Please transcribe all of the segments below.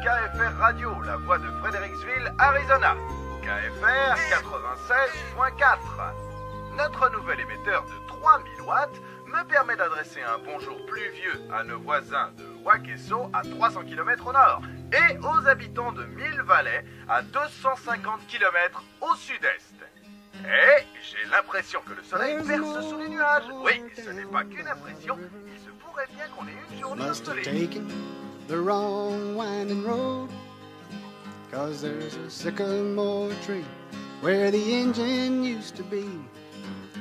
KFR Radio, la voix de Fredericksville, Arizona. KFR 96.4. Notre nouvel émetteur de 3000 watts me permet d'adresser un bonjour pluvieux à nos voisins de Wakeso à 300 km au nord et aux habitants de Mill Valley à 250 km au sud-est. Et j'ai l'impression que le soleil perce sous les nuages. Oui, ce n'est pas qu'une impression, il se pourrait bien qu'on ait une journée ensoleillée. The wrong winding road, 'cause there's a sycamore tree where the engine used to be.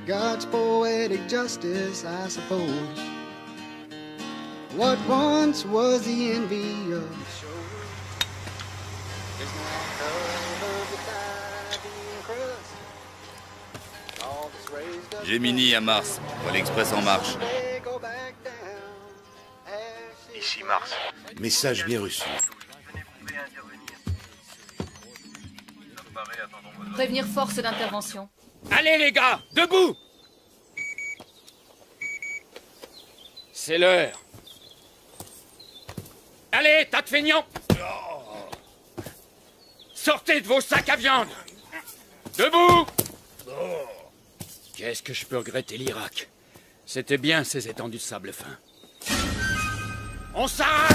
God's poetic justice, I suppose. What once was the envy of the show is now covered with ivy and crust. All that's raised up Gemini à Mars, Vol Express en marche. they go back down. Ici Mars. Message bien reçu. Prévenir force d'intervention. Allez les gars, debout! C'est l'heure. Allez, tas de feignants! Sortez de vos sacs à viande! Debout! Qu'est-ce que je peux regretter l'Irak? C'était bien ces étendues de sable fin. On s'arrache!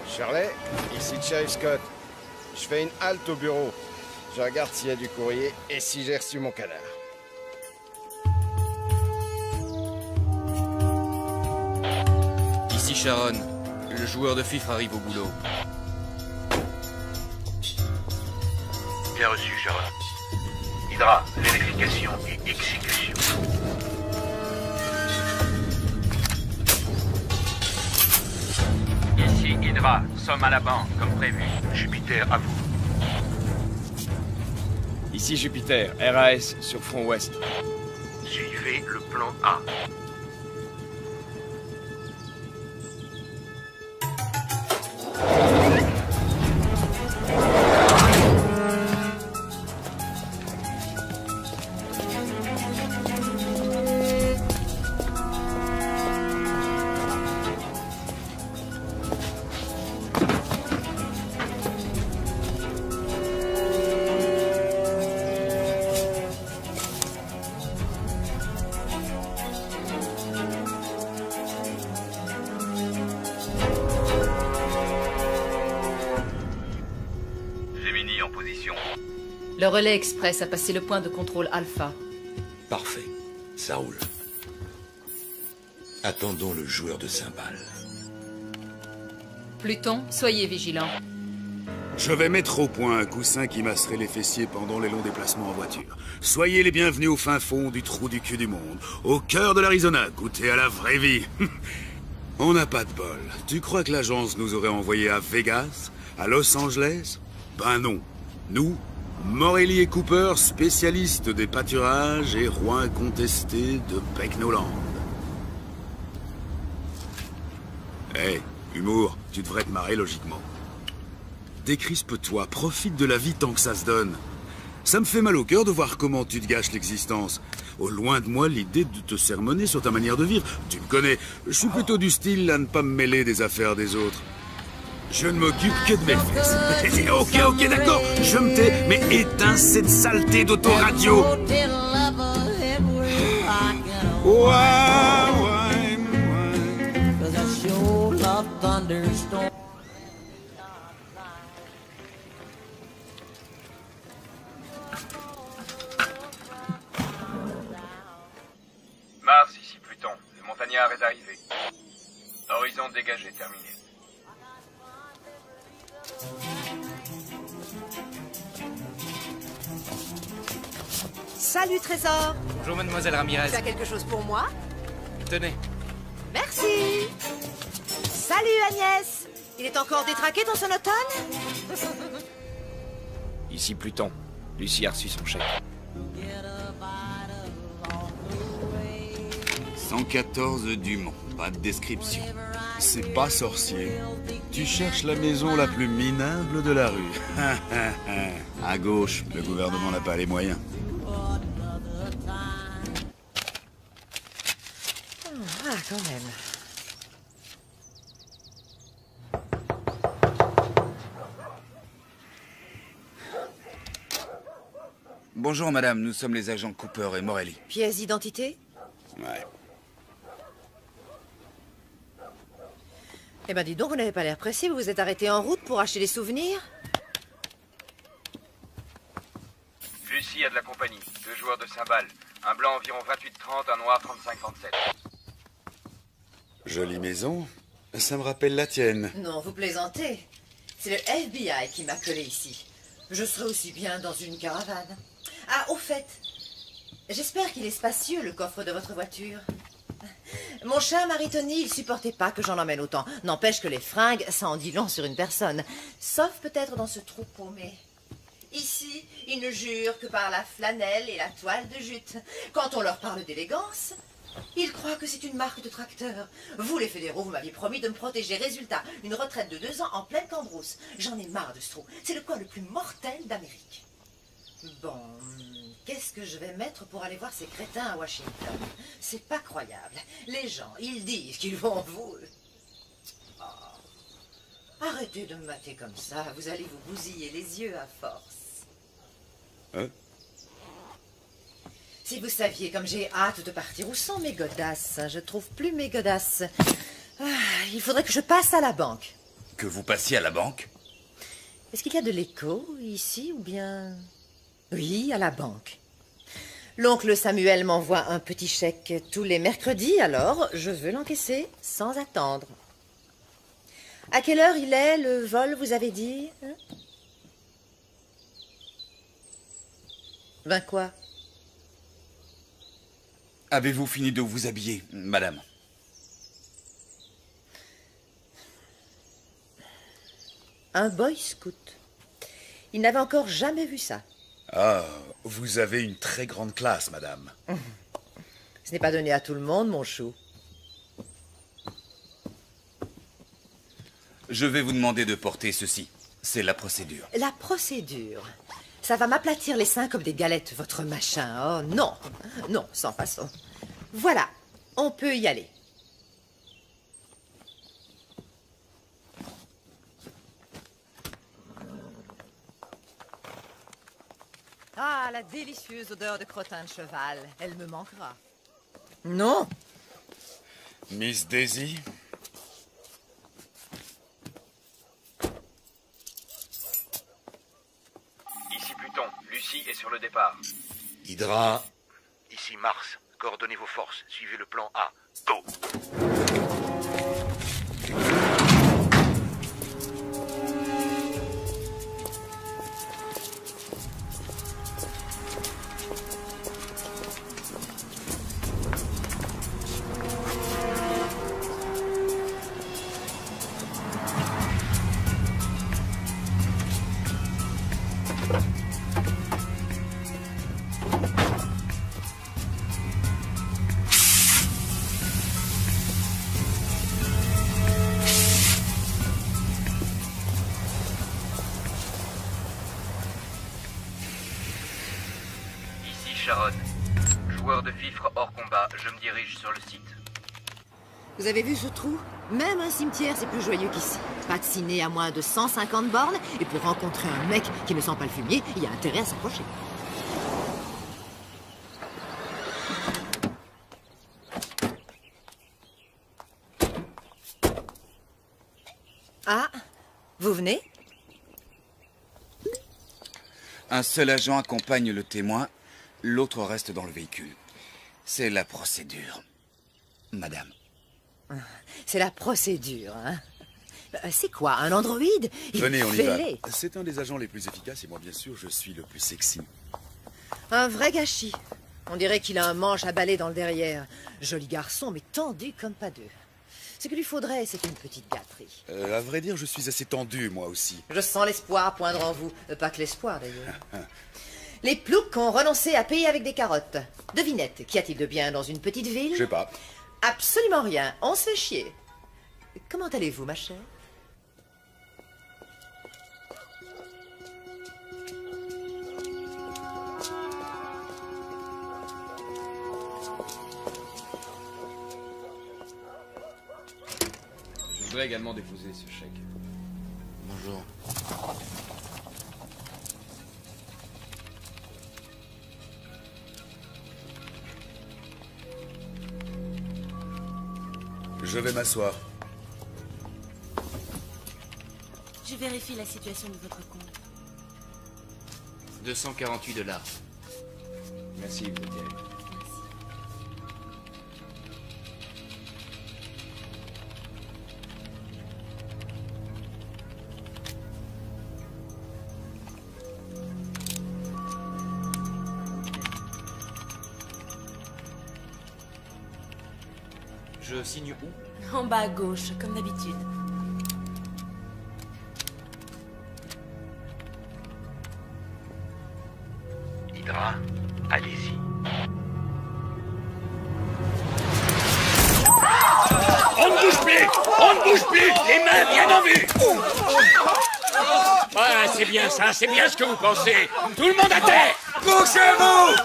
Shirley, ici Sheriff Scott. Je fais une halte au bureau. Je regarde s'il y a du courrier et si j'ai reçu mon cadavre. Ici Sharon, le joueur de FIFA arrive au boulot. Bien reçu, Sharon. Hydra, vérification et exécution. Ici Hydra, sommes à la banque, comme prévu. Jupiter, à vous. Ici Jupiter, RAS sur front ouest. Suivez le plan A. Gemini en position. Le relais express a passé le point de contrôle Alpha. Parfait. Ça roule. Attendons le joueur de cymbales. Pluton, soyez vigilants. Je vais mettre au point un coussin qui masserait les fessiers pendant les longs déplacements en voiture. Soyez les bienvenus au fin fond du trou du cul du monde, au cœur de l'Arizona, goûtez à la vraie vie. On n'a pas de bol. Tu crois que l'agence nous aurait envoyés à Vegas, à Los Angeles? Ben non. Nous, Morelli et Cooper, spécialistes des pâturages et rois incontestés de Pecknoland. Hé, humour, tu devrais te marrer logiquement. Décrispe-toi, profite de la vie tant que ça se donne. Ça me fait mal au cœur de voir comment tu te gâches l'existence. Au loin de moi l'idée de te sermonner sur ta manière de vivre. Tu me connais, je suis plutôt du style à ne pas me mêler des affaires des autres. Je ne m'occupe que de mes fesses. Ok, d'accord, je me tais, mais éteins cette saleté d'autoradio. Mars, ici Pluton. Le montagnard est arrivé. Horizon dégagé, terminé. Salut Trésor. Bonjour mademoiselle Ramirez. Tu as quelque chose pour moi? Tenez. Merci. Salut Agnès. Il est encore détraqué dans son automne? Ici Pluton. Lucie a reçu son chèque. 114 Dumont, pas de description. C'est pas sorcier. Tu cherches la maison la plus minable de la rue. À gauche, le gouvernement n'a pas les moyens. Ah, quand même. Bonjour, madame. Nous sommes les agents Cooper et Morelli. Pièce d'identité? Ouais. Eh ben, dis donc, vous n'avez pas l'air pressé. Vous vous êtes arrêté en route pour acheter des souvenirs? Lucie a de la compagnie. 2 joueurs de cymbales. Un blanc environ 28-30, un noir 35-37. Jolie maison. Ça me rappelle la tienne. Non, vous plaisantez. C'est le FBI qui m'a collé ici. Je serais aussi bien dans une caravane. Ah, au fait, j'espère qu'il est spacieux, le coffre de votre voiture. Mon cher mari Tony, il supportait pas que j'en emmène autant. N'empêche que les fringues, ça en dit long sur une personne. Sauf peut-être dans ce trou paumé. Ici, ils ne jurent que par la flanelle et la toile de jute. Quand on leur parle d'élégance, ils croient que c'est une marque de tracteur. Vous, les fédéraux, vous m'aviez promis de me protéger. Résultat, une retraite de 2 ans en pleine cambrousse. J'en ai marre de ce trou. C'est le coin le plus mortel d'Amérique. Bon, qu'est-ce que je vais mettre pour aller voir ces crétins à Washington? C'est pas croyable. Les gens, ils disent qu'ils vont vous... Oh. Arrêtez de me mater comme ça. Vous allez vous bousiller les yeux à force. Hein? Si vous saviez comme j'ai hâte de partir, où sont mes godasses? Je trouve plus mes godasses. Ah, il faudrait que je passe à la banque. Que vous passiez à la banque? Est-ce qu'il y a de l'écho ici ou bien... Oui, à la banque. L'oncle Samuel m'envoie un petit chèque tous les mercredis, alors je veux l'encaisser sans attendre. À quelle heure il est, le vol, vous avez dit, hein? 20 quoi? Avez-vous fini de vous habiller, madame? Un boy scout. Il n'avait encore jamais vu ça. Ah, vous avez une très grande classe, madame. Ce n'est pas donné à tout le monde, mon chou. Je vais vous demander de porter ceci. C'est la procédure. La procédure. Ça va m'aplatir les seins comme des galettes, votre machin. Oh non, non, sans façon. Voilà, on peut y aller. Ah, la délicieuse odeur de crottin de cheval. Elle me manquera. Non. Miss Daisy? Ici Pluton. Lucie est sur le départ. Hydra? Ici Mars. Coordonnez vos forces. Suivez le plan A. Go! Sharon. Joueur de fifre hors combat, je me dirige sur le site. Vous avez vu ce trou? Même un cimetière, c'est plus joyeux qu'ici. Pas de ciné à moins de 150 bornes, et pour rencontrer un mec qui ne sent pas le fumier, il y a intérêt à s'approcher. Ah, vous venez? Un seul agent accompagne le témoin, l'autre reste dans le véhicule. C'est la procédure, madame. C'est la procédure, hein? C'est quoi, un androïde? Venez, on y va. C'est un des agents les plus efficaces et moi, bien sûr, je suis le plus sexy. Un vrai gâchis. On dirait qu'il a un manche à balai dans le derrière. Joli garçon, mais tendu comme pas deux. Ce qu'il lui faudrait, c'est une petite gâterie. À vrai dire, je suis assez tendu, moi aussi. Je sens l'espoir poindre en vous. Pas que l'espoir, d'ailleurs. Les ploucs ont renoncé à payer avec des carottes. Devinette, qu'y a-t-il de bien dans une petite ville? Je sais pas. Absolument rien. On se fait chier. Comment allez-vous, ma chère? voudrais également déposer ce chèque. Bonjour. Je vais m'asseoir. Je vérifie la situation de votre compte. 248 $. Merci, vous êtes bien. Je signe où? En bas à gauche, comme d'habitude. Hydra, allez-y. On ne bouge plus! On ne bouge plus! Les mains bien en vue! Ouais, c'est bien ça, c'est bien ce que vous pensez. Tout le monde à terre! Bougez-vous!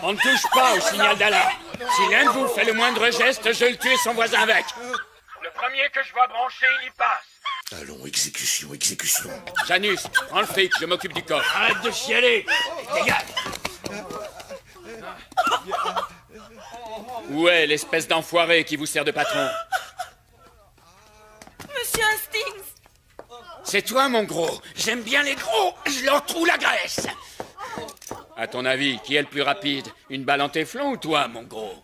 On ne touche pas au signal d'alarme. Si l'un de vous fait le moindre geste, je le tue et son voisin avec. Le premier que je vois brancher, il y passe. Allons, exécution, exécution. Janus, prends le fric, je m'occupe du coffre. Arrête de chialer! Dégage! Où est l'espèce d'enfoiré qui vous sert de patron? Monsieur Hastings! C'est toi, mon gros. J'aime bien les gros. Je leur trouve la graisse. À ton avis, qui est le plus rapide? Une balle en téflon ou toi, mon gros?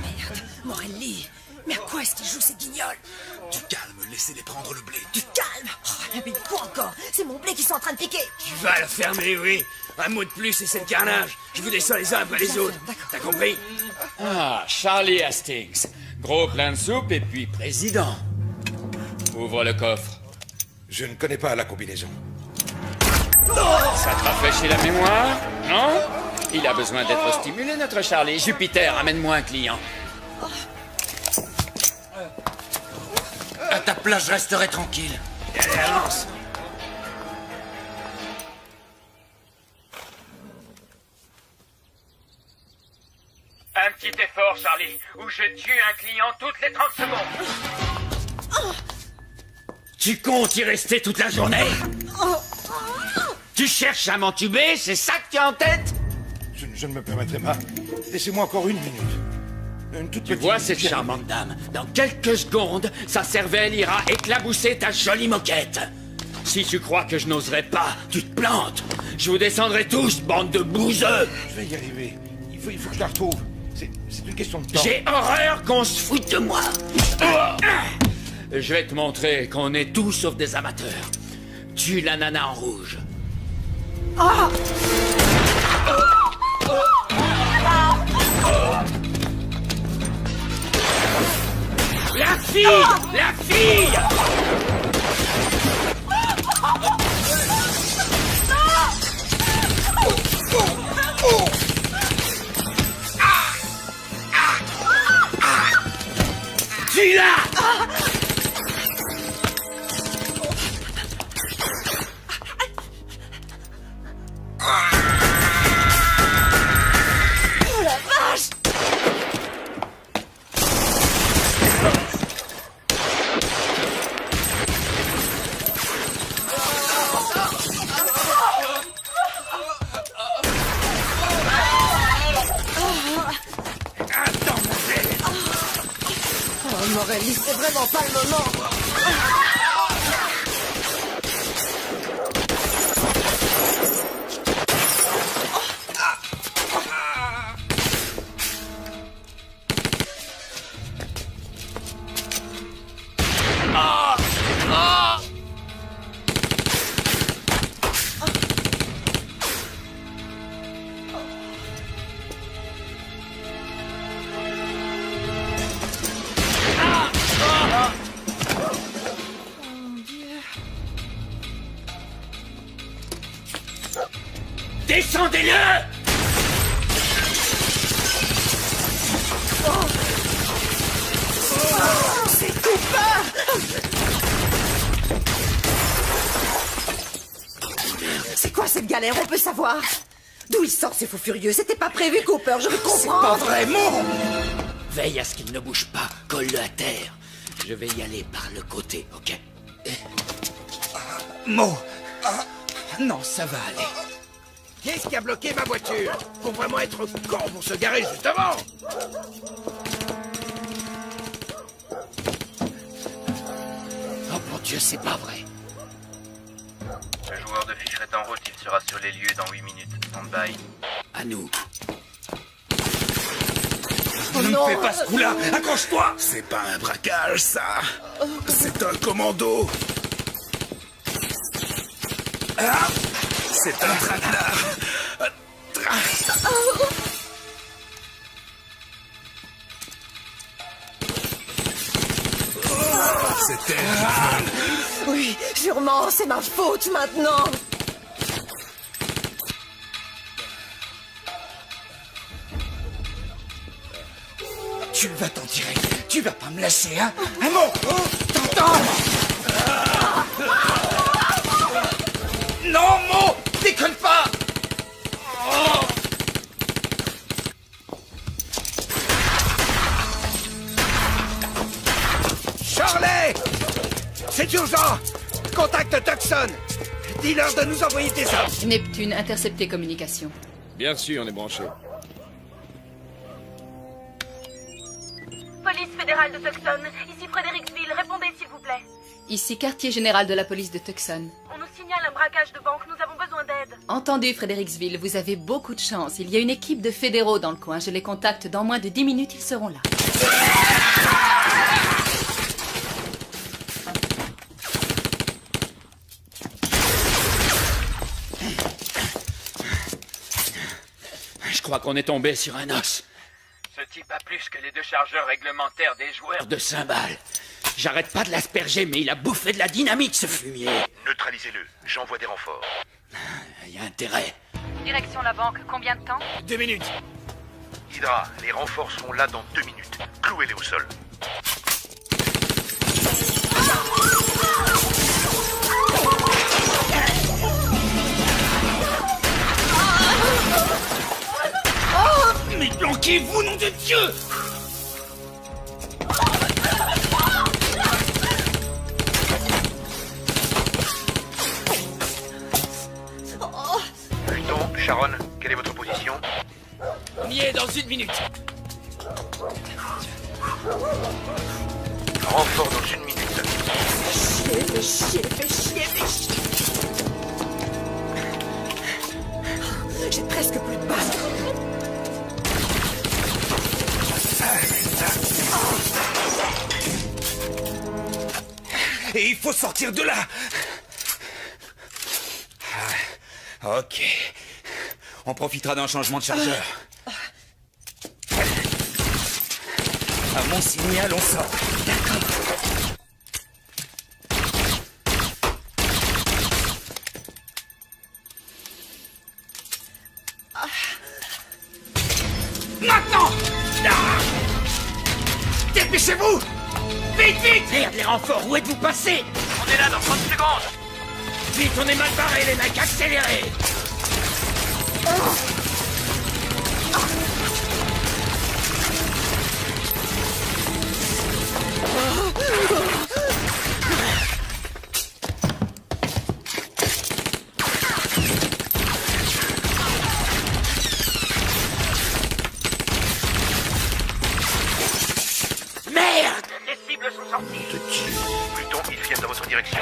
Merde, Morelli. Mais à quoi est-ce qu'ils jouent ces guignols? Du calme, laissez-les prendre le blé. Du calme. Oh, mais quoi encore? C'est mon blé qui sont en train de piquer. Tu vas la fermer, oui. Un mot de plus et c'est le carnage. Je vous descends les uns après les autres. T'as compris? Ah, Charlie Hastings. Gros plein de soupe et puis président. Ouvre le coffre. Je ne connais pas la combinaison. Ça te rafraîchit la mémoire? Non? Il a besoin d'être stimulé, notre Charlie. Jupiter, amène-moi un client. À ta place, je resterai tranquille. Allez, avance. Un petit effort, Charlie, ou je tue un client toutes les 30 secondes. Tu comptes y rester toute la journée? Tu cherches à m'entuber, c'est ça que tu as en tête? Je ne me permettrai pas. Laissez-moi encore une minute. Une toute Tu petite vois minute. cette charmante dame? Dans quelques secondes, sa cervelle ira éclabousser ta jolie moquette. Si tu crois que je n'oserais pas, tu te plantes. Je vous descendrai tous, bande de bouseux. Je vais y arriver. Il faut que je la retrouve. C'est une question de temps. J'ai horreur qu'on se foute de moi. Je vais te montrer qu'on est tous sauf des amateurs. Tue la nana en rouge. La fille! La fille! Tue-la! Oh la vache! Oh Morelli, c'est vraiment pas le moment. Descendez-le! C'est Cooper! C'est quoi cette galère? On peut savoir? D'où il sort ces fous furieux? C'était pas prévu, Cooper, je le comprends. C'est pas vrai, mon! Veille à ce qu'il ne bouge pas, colle-le à terre. Je vais y aller par le côté, ok? Mo! Non, ça va aller. Qu'est-ce qui a bloqué ma voiture? Faut vraiment être con pour se garer juste avant. Oh mon Dieu, c'est pas vrai. Le joueur de fiche est en route, il sera sur les lieux dans 8 minutes. Stand-by. À nous. Ne me fais pas ce coup-là! Accroche-toi! C'est pas un braquage, ça! C'est un commando! Ah! C'est un traquenard! C'est elle! Oui, sûrement, c'est ma faute maintenant. Tu vas t'en tirer. Tu vas pas me lâcher, hein? Un mot! T'entends? Non, Mo! Déconne pas! Charlie! C'est urgent! Contacte Tucson! Dis-leur de nous envoyer des hommes! Neptune, interceptez communication. Bien sûr, on est branché. Police fédérale de Tucson, ici Fredericksville, répondez s'il vous plaît. Ici quartier général de la police de Tucson. On nous signale un braquage de banque, nous avons besoin d'aide. Entendu, Fredericksville, vous avez beaucoup de chance. Il y a une équipe de fédéraux dans le coin. Je les contacte dans moins de 10 minutes, ils seront là. Je crois qu'on est tombé sur un os. Ce type a plus que les 2 chargeurs réglementaires des joueurs De cymbales. J'arrête pas de l'asperger, mais il a bouffé de la dynamite, ce fumier. Neutralisez-le. J'envoie des renforts. Il y a intérêt. Direction la banque, combien de temps? 2 minutes. Hydra, les renforts seront là dans 2 minutes. Clouez-les au sol. Mais planquez-vous, nom de Dieu! Pluton, Sharon, quelle est votre position? On y est dans 1 minute. Renfort dans 1 minute. Fais chier. J'ai presque plus de balles. Et il faut sortir de là! Ok. On profitera d'un changement de chargeur. À mon signal, on sort. D'accord. Maintenant! Dépêchez-vous! Vite! Merde, les renforts, où êtes-vous passés? On est là dans 30 secondes! Vite, on est mal barrés, les mecs, accélérez! Merde! Les cibles sont sorties! Pluton, ils viennent dans votre direction.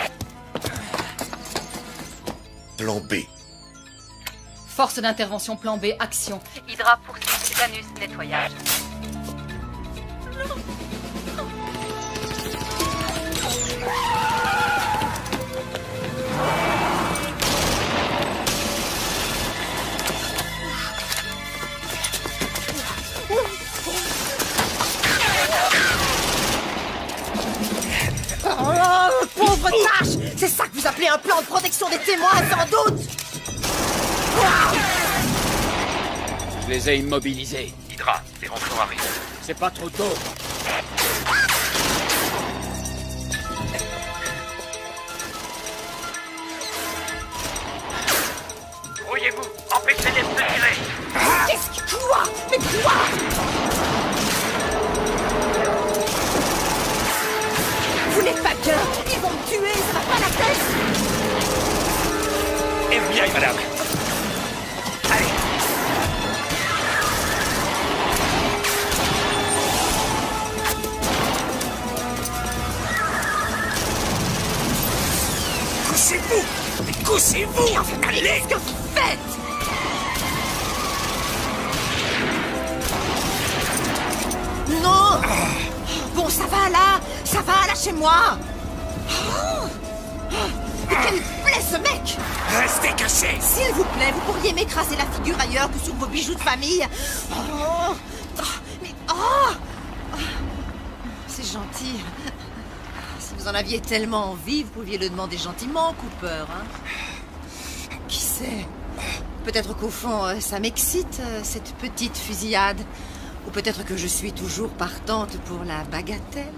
Plan B. Force d'intervention plan B, action. Hydra poursuit, Janus, nettoyage. Oh, pauvre tâche! C'est ça que vous appelez un plan de protection des témoins, sans doute! Je les ai immobilisés. Hydra, les renforts arrivent. C'est pas trop tôt. Brouillez-vous! Empêchez-les de se tirer! Qu'est-ce que... Quoi? Mais quoi? Ils vont me tuer, ça va pas la tête. FBI, madame. Allez. Couchez-vous! Couchez-vous! Mais enfin, allez, qu'est-ce que vous faites? Non! Bon, ça va, lâchez-moi! Mais quel plaît ce mec! Restez cachés! S'il vous plaît, vous pourriez m'écraser la figure ailleurs que sur vos bijoux de famille. C'est gentil. Si vous en aviez tellement envie, vous pouviez le demander gentiment, Cooper, hein? Qui sait? Peut-être qu'au fond, ça m'excite, cette petite fusillade. Ou peut-être que je suis toujours partante pour la bagatelle.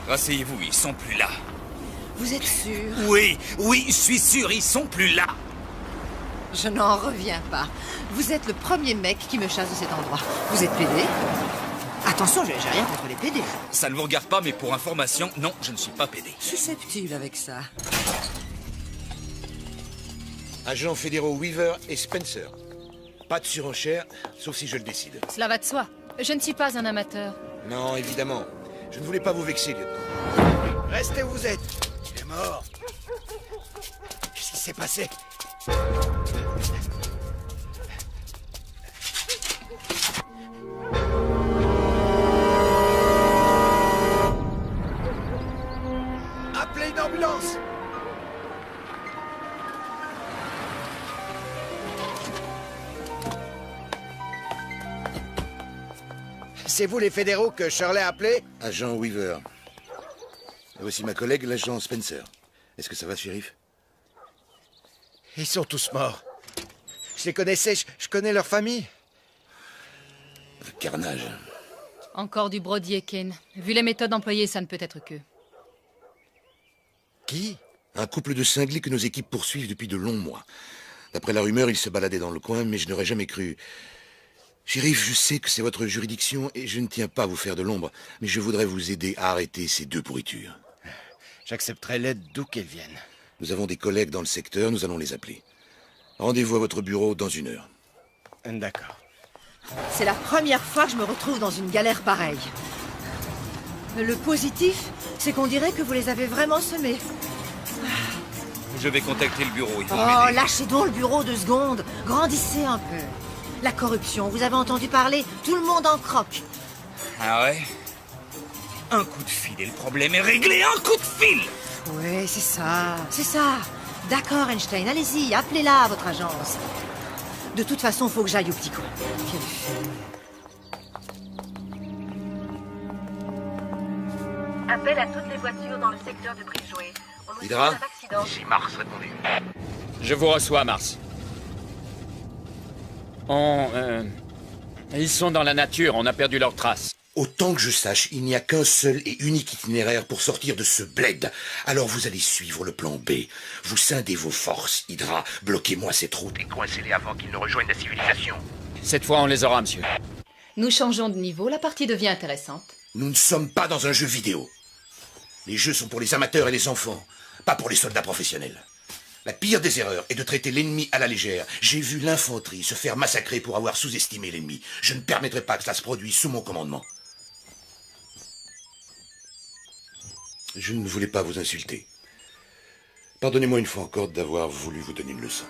Rasseyez-vous, ils sont plus là. Vous êtes sûr? Oui, je suis sûr, ils sont plus là. Je n'en reviens pas. Vous êtes le premier mec qui me chasse de cet endroit. Vous êtes PD? Attention, j'ai rien contre les PD. Ça ne vous regarde pas, mais pour information, non, je ne suis pas PD. Susceptible avec ça. Agents fédéraux Weaver et Spencer. Pas de surenchère, sauf si je le décide. Cela va de soi. Je ne suis pas un amateur. Non, évidemment. Je ne voulais pas vous vexer, lieutenant. Restez où vous êtes. Il est mort. Qu'est-ce qui s'est passé? Appelez une ambulance. C'est vous les fédéraux que Shirley a appelés? Agent Weaver. Et voici ma collègue, l'agent Spencer. Est-ce que ça va, shérif? Ils sont tous morts. Je les connaissais, je connais leur famille. Carnage. Encore du Brody et Kane. Vu les méthodes employées, ça ne peut être que. Qui? Un couple de cinglés que nos équipes poursuivent depuis de longs mois. D'après la rumeur, ils se baladaient dans le coin, mais je n'aurais jamais cru. Shérif, je sais que c'est votre juridiction et je ne tiens pas à vous faire de l'ombre, mais je voudrais vous aider à arrêter ces deux pourritures. J'accepterai l'aide d'où qu'elles viennent. Nous avons des collègues dans le secteur, nous allons les appeler. Rendez-vous à votre bureau dans 1 heure. D'accord. C'est la première fois que je me retrouve dans une galère pareille. Le positif, c'est qu'on dirait que vous les avez vraiment semés. Je vais contacter le bureau, ils vont Oh, m'aider. lâchez donc le bureau 2 secondes. Grandissez un peu. La corruption, vous avez entendu parler? Tout le monde en croque. Ah ouais? Un coup de fil et le problème est réglé, un coup de fil! Oui, c'est ça, c'est ça. D'accord, Einstein, allez-y, appelez-la à votre agence. De toute façon, faut que j'aille au petit coin. Quelle fille. Appel à toutes les voitures dans le secteur de Bridgeway. On nous Hydra? signale un accident. Ici Mars, répondez. Je vous reçois, Mars. Ils sont dans la nature, on a perdu leurs traces. Autant que je sache, il n'y a qu'un seul et unique itinéraire pour sortir de ce bled. Alors vous allez suivre le plan B. Vous scindez vos forces, Hydra. Bloquez-moi cette route. Et coincez-les avant qu'ils ne rejoignent la civilisation. Cette fois, on les aura, monsieur. Nous changeons de niveau, la partie devient intéressante. Nous ne sommes pas dans un jeu vidéo. Les jeux sont pour les amateurs et les enfants, pas pour les soldats professionnels. La pire des erreurs est de traiter l'ennemi à la légère. J'ai vu l'infanterie se faire massacrer pour avoir sous-estimé l'ennemi. Je ne permettrai pas que cela se produise sous mon commandement. Je ne voulais pas vous insulter. Pardonnez-moi une fois encore d'avoir voulu vous donner une leçon.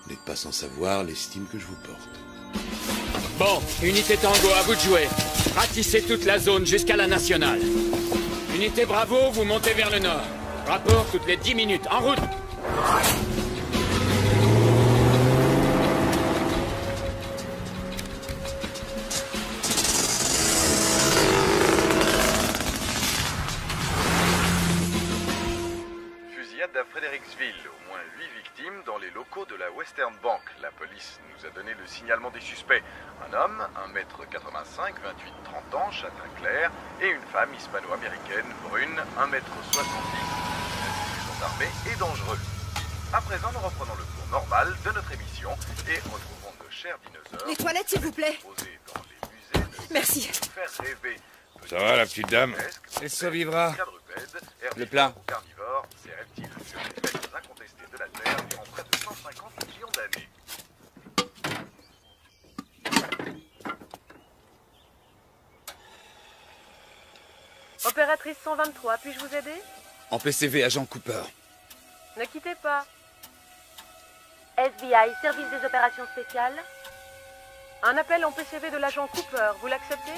Vous n'êtes pas sans savoir l'estime que je vous porte. Bon, unité Tango, à vous de jouer. Ratissez toute la zone jusqu'à la nationale. Unité Bravo, vous montez vers le nord. Rapport toutes les 10 minutes. En route! Fusillade à Fredericksville. Au moins 8 victimes dans les locaux de la Western Bank. La police nous a donné le signalement des suspects. Un homme, 1m85, 28-30 ans, châtain clair, et une femme hispano-américaine, brune, 1m70, armé et dangereux. À présent, nous reprenons le cours normal de notre émission et retrouvons nos chers dinosaures. Les toilettes, s'il vous plaît. Posés dans les musées de Merci. faire rêver. Ça va, la petite dame? Elle survivra. Quadrupèdes, Le plat. carnivores, ces reptiles furent les maîtres incontestés de la Terre durant près de 150 millions d'années. Opératrice 123, puis-je vous aider? En PCV, agent Cooper. Ne quittez pas. FBI, service des opérations spéciales. Un appel en PCV de l'agent Cooper, vous l'acceptez?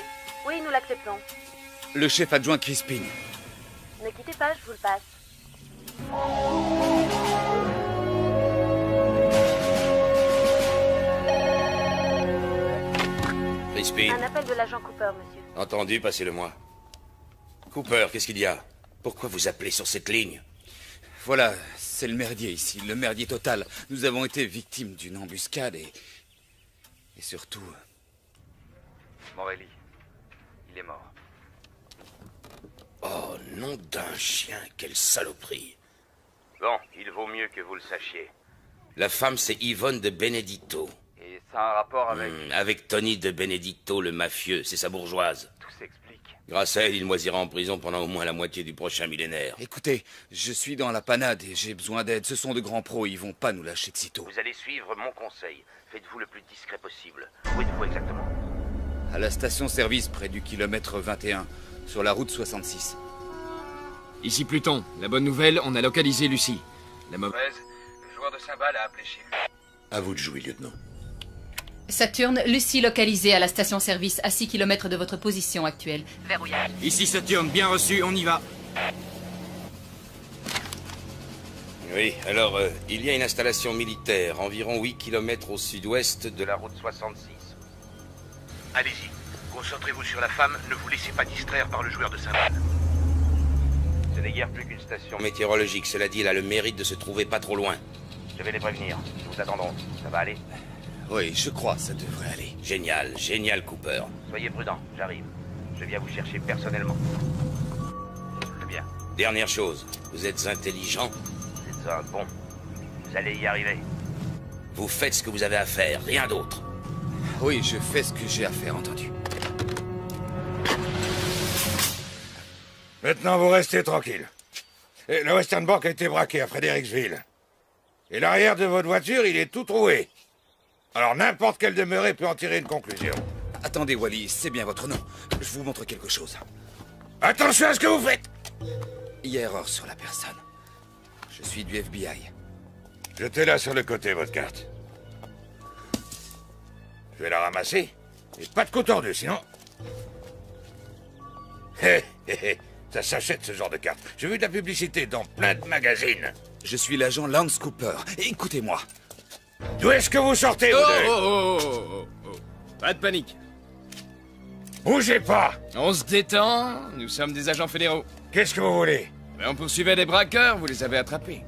Oui, nous l'acceptons. Le chef adjoint Crispin. Ne quittez pas, je vous le passe. Crispin. Un appel de l'agent Cooper, monsieur. Entendu, passez-le-moi. Cooper, qu'est-ce qu'il y a? Pourquoi vous appelez sur cette ligne? Voilà, c'est le merdier ici, le merdier total. Nous avons été victimes d'une embuscade et surtout... Morelli, il est mort. Oh, nom d'un chien, quelle saloperie. Bon, il vaut mieux que vous le sachiez. La femme, c'est Yvonne de Benedetto. Et ça a un rapport avec... Avec Tony de Benedetto, le mafieux, c'est sa bourgeoise. Tout s'explique. Grâce à elle, il moisira en prison pendant au moins la moitié du prochain millénaire. Écoutez, je suis dans la panade et j'ai besoin d'aide. Ce sont de grands pros, ils vont pas nous lâcher de sitôt. Vous allez suivre mon conseil. Faites-vous le plus discret possible. Où êtes-vous exactement? À la station-service, près du kilomètre 21, sur la route 66. Ici Pluton. La bonne nouvelle, on a localisé Lucie. La mauvaise... Le joueur de cymbales a appelé chez lui. À vous de jouer, lieutenant. Saturne, Lucie localisée à la station-service à 6 km de votre position actuelle. Verrouillage. Ici Saturne, bien reçu, on y va. Oui, alors, il y a une installation militaire, environ 8 km au sud-ouest de la route 66. Allez-y, concentrez-vous sur la femme, ne vous laissez pas distraire par le joueur de cymbales. Ce n'est guère plus qu'une station. Météorologique, cela dit, elle a le mérite de se trouver pas trop loin. Je vais les prévenir. Nous attendons. Ça va aller? Oui, je crois, ça devrait aller. Génial, génial, Cooper. Soyez prudent, j'arrive. Je viens vous chercher personnellement. Très bien. Dernière chose, vous êtes intelligent. C'est un bon. Vous allez y arriver. Vous faites ce que vous avez à faire, rien d'autre. Oui, je fais ce que j'ai à faire, entendu. Maintenant, vous restez tranquille. Et la Western Bank a été braquée à Fredericksville. Et l'arrière de votre voiture, il est tout troué. Alors n'importe quel demeuré peut en tirer une conclusion. Attendez, Wally, c'est bien votre nom. Je vous montre quelque chose. Attention à ce que vous faites! Il y a erreur sur la personne. Je suis du FBI. Jetez-la sur le côté, votre carte. Je vais la ramasser. Et pas de coup tordu, sinon... Hé, hé, hé. Ça s'achète, ce genre de carte. J'ai vu de la publicité dans plein de magazines. Je suis l'agent Lance Cooper. Écoutez-moi. D'où est-ce que vous sortez, vous deux? Oh. Pas de panique. Bougez pas! On se détend, nous sommes des agents fédéraux. Qu'est-ce que vous voulez? Mais on poursuivait des braqueurs, vous les avez attrapés.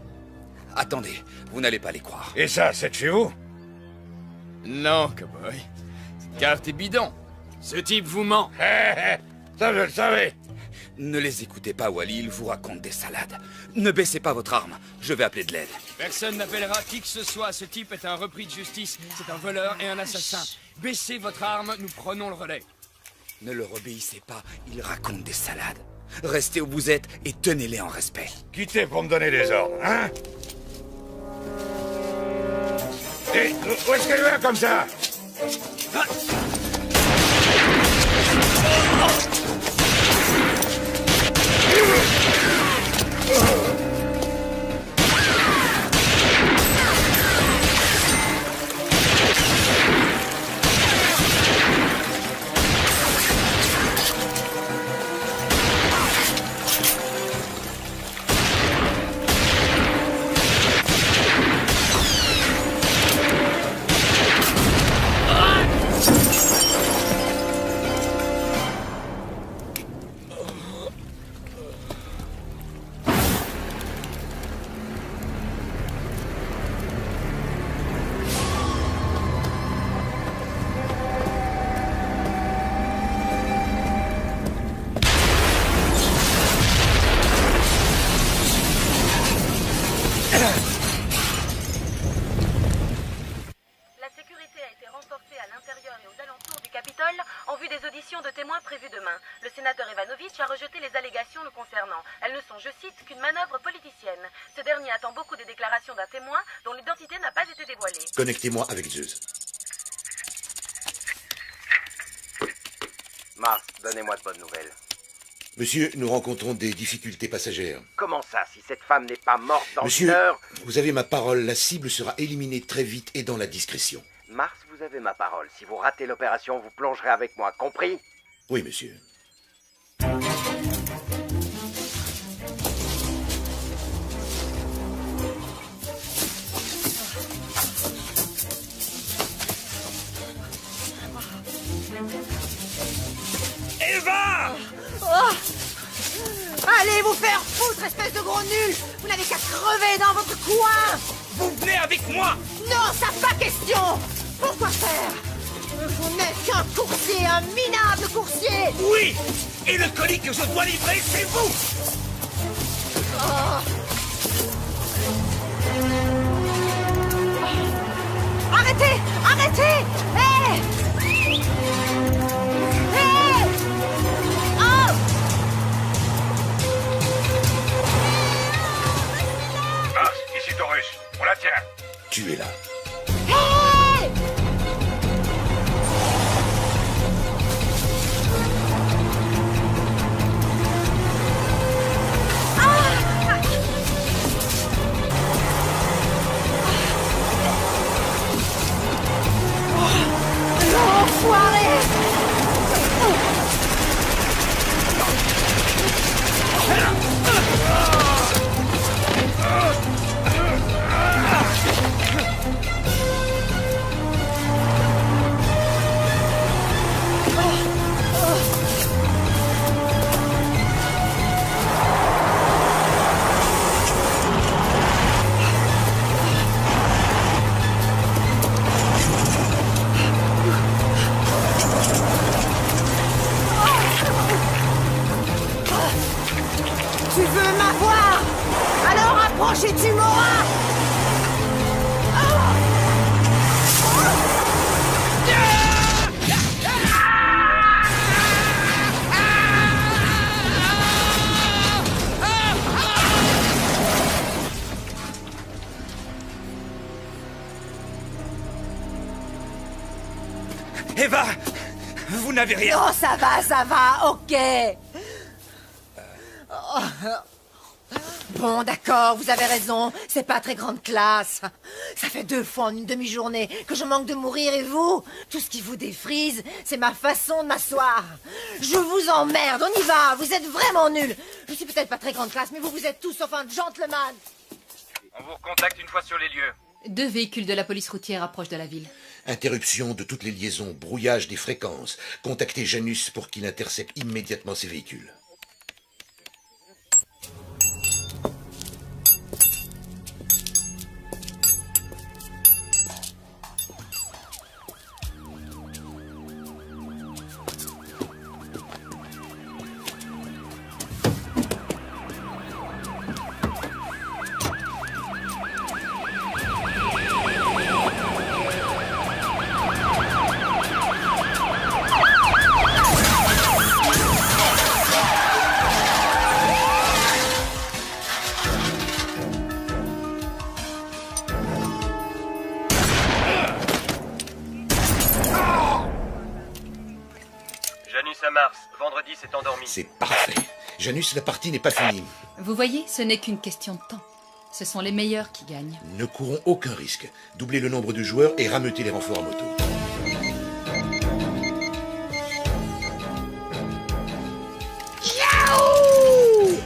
Attendez, vous n'allez pas les croire. Et ça, c'est de chez vous? Non, cowboy. Cette carte est bidon. Ce type vous ment. Ça, je le savais. Ne les écoutez pas, Wally, ils vous racontent des salades. Ne baissez pas votre arme, je vais appeler de l'aide. Personne n'appellera qui que ce soit, ce type est un repris de justice. C'est un voleur et un assassin. Baissez votre arme, nous prenons le relais. Ne leur obéissez pas, il raconte des salades. Restez où vous êtes et tenez-les en respect. Quittez pour me donner des ordres, hein? Et où est-ce qu'elle va comme ça? Le sénateur ou des déclarations d'un témoin dont l'identité n'a pas été dévoilée. Connectez-moi avec Zeus. Mars, donnez-moi de bonnes nouvelles. Monsieur, nous rencontrons des difficultés passagères. Comment ça, si cette femme n'est pas morte dans Monsieur, une heure? vous avez ma parole, la cible sera éliminée très vite et dans la discrétion. Mars, vous avez ma parole. Si vous ratez l'opération, vous plongerez avec moi, compris? Oui, monsieur. Eva! Oh! Allez vous faire foutre, espèce de gros nul! Vous n'avez qu'à crever dans votre coin! Vous venez avec moi! Non, ça pas question! Pourquoi faire? Vous n'êtes qu'un coursier, un minable coursier! Oui! Et le colis que je dois livrer, c'est vous! Oh. Arrêtez! Arrêtez! Hé! Hé! Oh! Mars, ici Taurus. On la tient. Tu es là. Hé! L'enfoiré! Tu veux m'avoir? Alors approche et tu m'auras! Eva! Vous n'avez rien! Non, ça va, ok! Bon, d'accord, vous avez raison, c'est pas très grande classe. Ça fait 2 fois en une demi-journée que je manque de mourir et vous, tout ce qui vous défrise, c'est ma façon de m'asseoir. Je vous emmerde, on y va, vous êtes vraiment nuls. Je suis peut-être pas très grande classe, mais vous êtes tous sauf un gentleman. On vous recontacte une fois sur les lieux. 2 véhicules de la police routière approchent de la ville. Interruption de toutes les liaisons, brouillage des fréquences. Contactez Janus pour qu'il intercepte immédiatement ces véhicules. Janus à Mars, vendredi s'est endormi. C'est parfait. Janus, la partie n'est pas finie. Vous voyez, ce n'est qu'une question de temps. Ce sont les meilleurs qui gagnent. Ne courons aucun risque. Doublez le nombre de joueurs et rameutez les renforts en moto.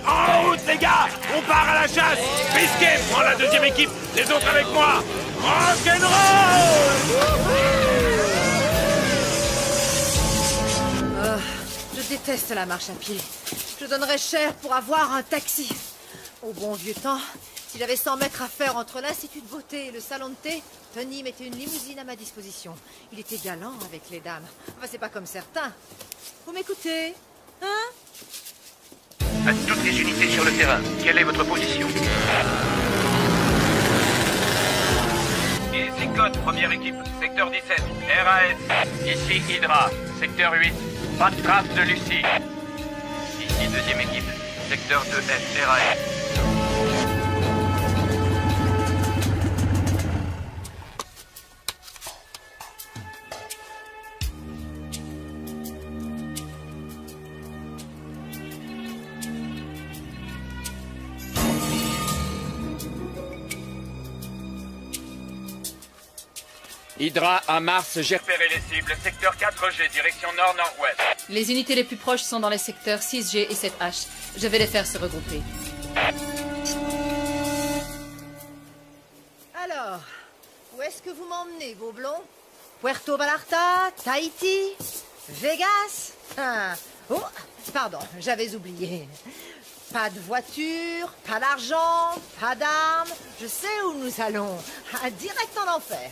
En route, les gars! On part à la chasse! Bisquet, prends la deuxième équipe! Les autres avec moi! Rock'n'roll! Je déteste la marche à pied. Je donnerais cher pour avoir un taxi. Au bon vieux temps, si j'avais 100 mètres à faire entre l'Institut de beauté et le salon de thé, Tony mettait une limousine à ma disposition. Il était galant avec les dames. Enfin, c'est pas comme certains. Vous m'écoutez? Hein? À toutes les unités sur le terrain, quelle est votre position? Ici Code, première équipe, secteur 17, RAS. Ici Hydra, secteur 8, pas de trace de Lucie. Ici deuxième équipe, secteur 2F, RAS. Hydra à Mars, j'ai Repérez les cibles, secteur 4G, direction nord-nord-ouest. Les unités les plus proches sont dans les secteurs 6G et 7H. Je vais les faire se regrouper. Alors, où est-ce que vous m'emmenez, Gobelon? Puerto Vallarta? Tahiti? Vegas? Ah. Oh, pardon, j'avais oublié. Pas de voiture, pas d'argent, pas d'armes. Je sais où nous allons. Direct en enfer.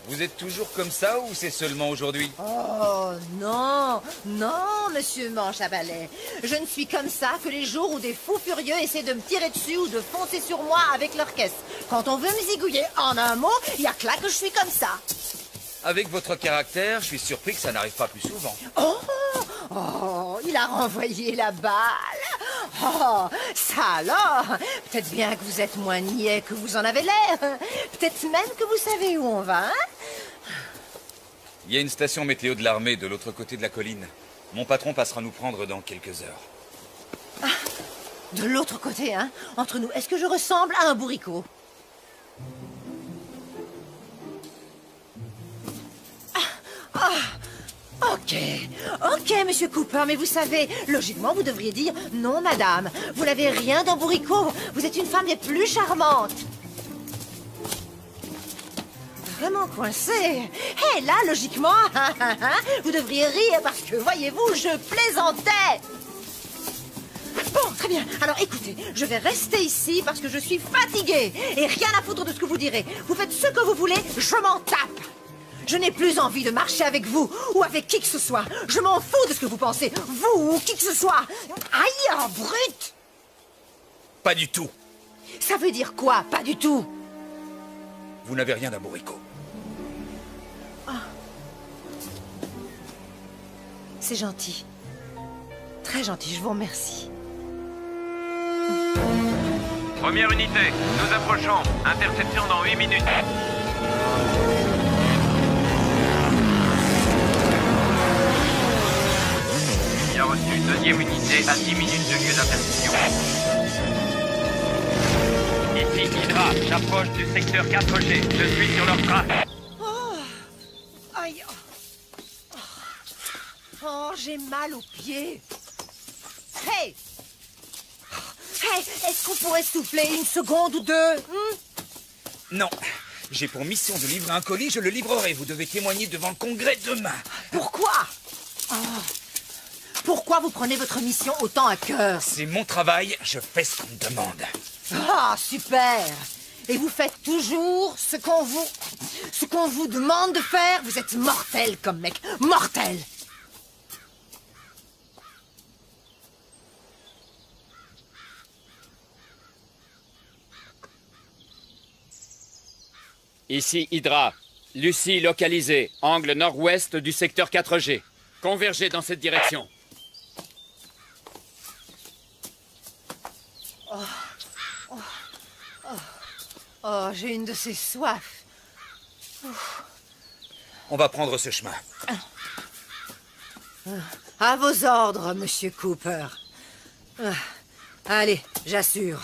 Vous êtes toujours comme ça ou c'est seulement aujourd'hui? Oh, non, non, monsieur Manche à balai. Je ne suis comme ça que les jours où des fous furieux essaient de me tirer dessus ou de foncer sur moi avec leur caisse. Quand on veut me zigouiller en un mot, il y a que là que je suis comme ça. Avec votre caractère, je suis surpris que ça n'arrive pas plus souvent. Oh, il a renvoyé la balle. Oh, ça alors. Peut-être bien que vous êtes moins niais que vous en avez l'air. Peut-être même que vous savez où on va, hein? Il y a une station météo de l'armée de l'autre côté de la colline. Mon patron passera nous prendre dans quelques heures. Ah, de l'autre côté, hein? Entre nous, est-ce que je ressemble à un bourricot? Ok, monsieur Cooper, mais vous savez, logiquement, vous devriez dire « Non, madame, vous n'avez rien d'un bourricot, vous êtes une femme des plus charmantes !» Vraiment coincé. Hé, là, logiquement, vous devriez rire parce que, voyez-vous, je plaisantais. Bon, très bien. Alors, écoutez, je vais rester ici parce que je suis fatiguée et rien à foutre de ce que vous direz. Vous faites ce que vous voulez, je m'en tape. Je n'ai plus envie de marcher avec vous ou avec qui que ce soit. Je m'en fous de ce que vous pensez, vous ou qui que ce soit. Aïe, brute! Pas du tout. Ça veut dire quoi, pas du tout? Vous n'avez rien d'un bourricot. Oh. C'est gentil. Très gentil, je vous remercie. Première unité, nous approchons. Interception dans 8 minutes. Bien reçu, deuxième unité à 10 minutes de lieu d'interception. Ici Hydra, j'approche du secteur 4G. Je suis sur leur trace. Oh. Aïe. Oh, j'ai mal aux pieds. Hey! Hey, est-ce qu'on pourrait souffler une seconde ou deux? Non. J'ai pour mission de livrer un colis, je le livrerai. Vous devez témoigner devant le Congrès demain. Pourquoi? Oh. Pourquoi vous prenez votre mission autant à cœur? C'est mon travail, je fais ce qu'on me demande. Ah, super! Et vous faites toujours ce qu'on vous demande de faire? Vous êtes mortel comme mec, mortel! Ici Hydra. Lucie localisée, angle nord-ouest du secteur 4G. Convergez dans cette direction. Oh, j'ai une de ces soifs. On va prendre ce chemin. À vos ordres, monsieur Cooper. Allez, j'assure.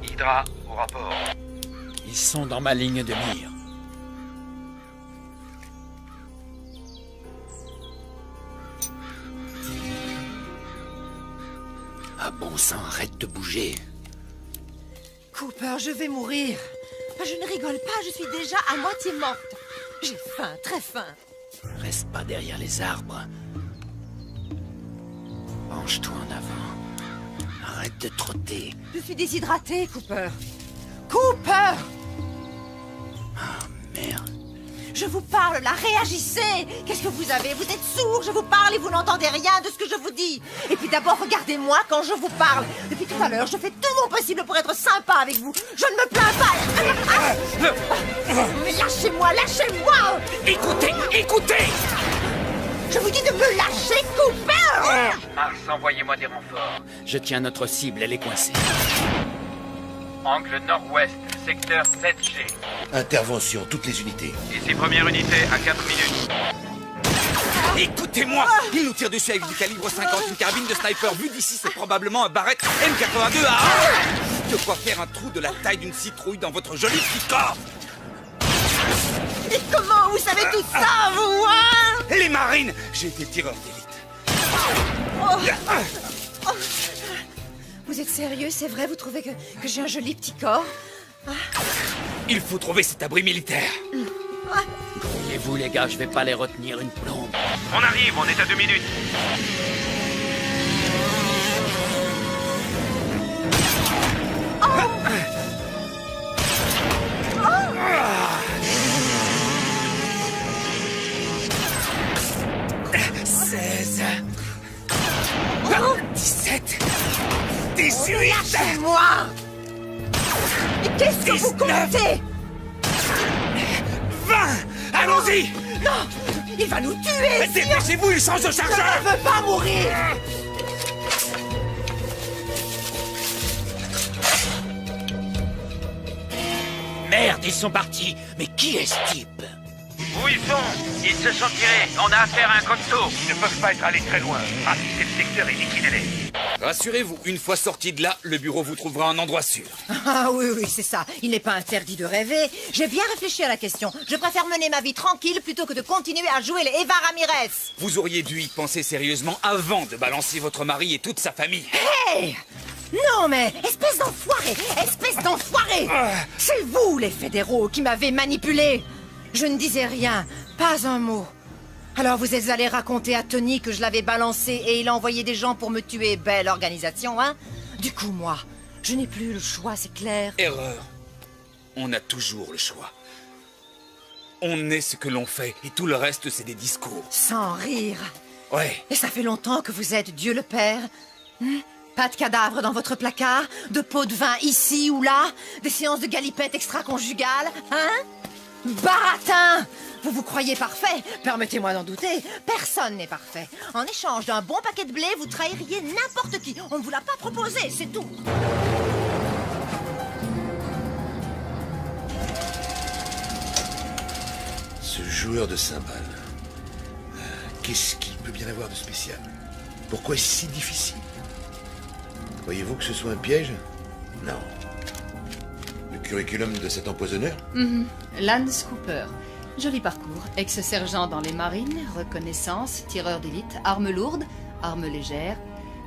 Hydra, au rapport. Ils sont dans ma ligne de mire. Ah bon sang, arrête de bouger. Cooper, je vais mourir. Je ne rigole pas, je suis déjà à moitié morte. J'ai faim, très faim. Reste pas derrière les arbres. Penche-toi en avant. Arrête de trotter. Je suis déshydratée, Cooper. Cooper! Ah, merde. Je vous parle, là, réagissez! Qu'est-ce que vous avez? Vous êtes sourd, je vous parle et vous n'entendez rien de ce que je vous dis. Et puis d'abord, regardez-moi quand je vous parle. Depuis tout à l'heure, je fais tout mon possible pour être sympa avec vous. Je ne me plains pas. Mais lâchez-moi, lâchez-moi! Écoutez, écoutez! Je vous dis de me lâcher, Cooper! Mars, envoyez-moi des renforts. Je tiens notre cible, elle est coincée. Angle nord-ouest, secteur 7G. Intervention, toutes les unités. Ici première unité à 4 minutes. Écoutez-moi! Il nous tire dessus avec du calibre 50, une carabine de sniper. Vu d'ici, c'est probablement un Barrett M82 à de quoi faire un trou de la taille d'une citrouille dans votre joli petit corps! Et comment vous savez tout ça, vous, hein? Les marines! J'ai été tireur d'élite. Vous êtes sérieux, c'est vrai? Vous trouvez que j'ai un joli petit corps? Il faut trouver cet abri militaire. Grouillez-vous, les gars, je vais pas les retenir une plombe. On arrive, on est à 2 minutes. Seize. 17. 18. Lâchez-moi! Mais qu'est-ce que vous comptez? 20. Allons-y! Non! Il va nous tuer! Dépêchez-vous, il change de chargeur! Je ne veux pas mourir! Merde, ils sont partis. Mais qui est ce type? Où ils sont? Ils se sont tirés. On a affaire à un costaud. Ils ne peuvent pas être allés très loin. Ratissez le secteur et liquidez-les. Rassurez-vous, une fois sorti de là, le bureau vous trouvera un endroit sûr. Ah oui, c'est ça. Il n'est pas interdit de rêver. J'ai bien réfléchi à la question. Je préfère mener ma vie tranquille plutôt que de continuer à jouer les Eva Ramirez. Vous auriez dû y penser sérieusement avant de balancer votre mari et toute sa famille. Hey! Non mais, espèce d'enfoiré! Espèce d'enfoiré! C'est vous, les fédéraux, qui m'avez manipulé. Je ne disais rien, pas un mot. Alors vous êtes allé raconter à Tony que je l'avais balancé et il a envoyé des gens pour me tuer. Belle organisation, hein? Du coup, moi, je n'ai plus le choix, c'est clair. Erreur. On a toujours le choix. On est ce que l'on fait et tout le reste, c'est des discours. Sans rire. Ouais. Et ça fait longtemps que vous êtes Dieu le Père. Pas de cadavre dans votre placard, de pots de vin ici ou là, des séances de galipettes extra-conjugales, hein? Baratin! Vous vous croyez parfait? Permettez-moi d'en douter. Personne n'est parfait. En échange d'un bon paquet de blé, vous trahiriez n'importe qui. On ne vous l'a pas proposé, c'est tout. Ce joueur de cymbales. Qu'est-ce qu'il peut bien avoir de spécial? Pourquoi est-ce si difficile? Croyez-vous que ce soit un piège? Non. Le curriculum de cet empoisonneur? Lance Cooper. Joli parcours. Ex-sergent dans les marines, reconnaissance, tireur d'élite, armes lourdes, armes légères.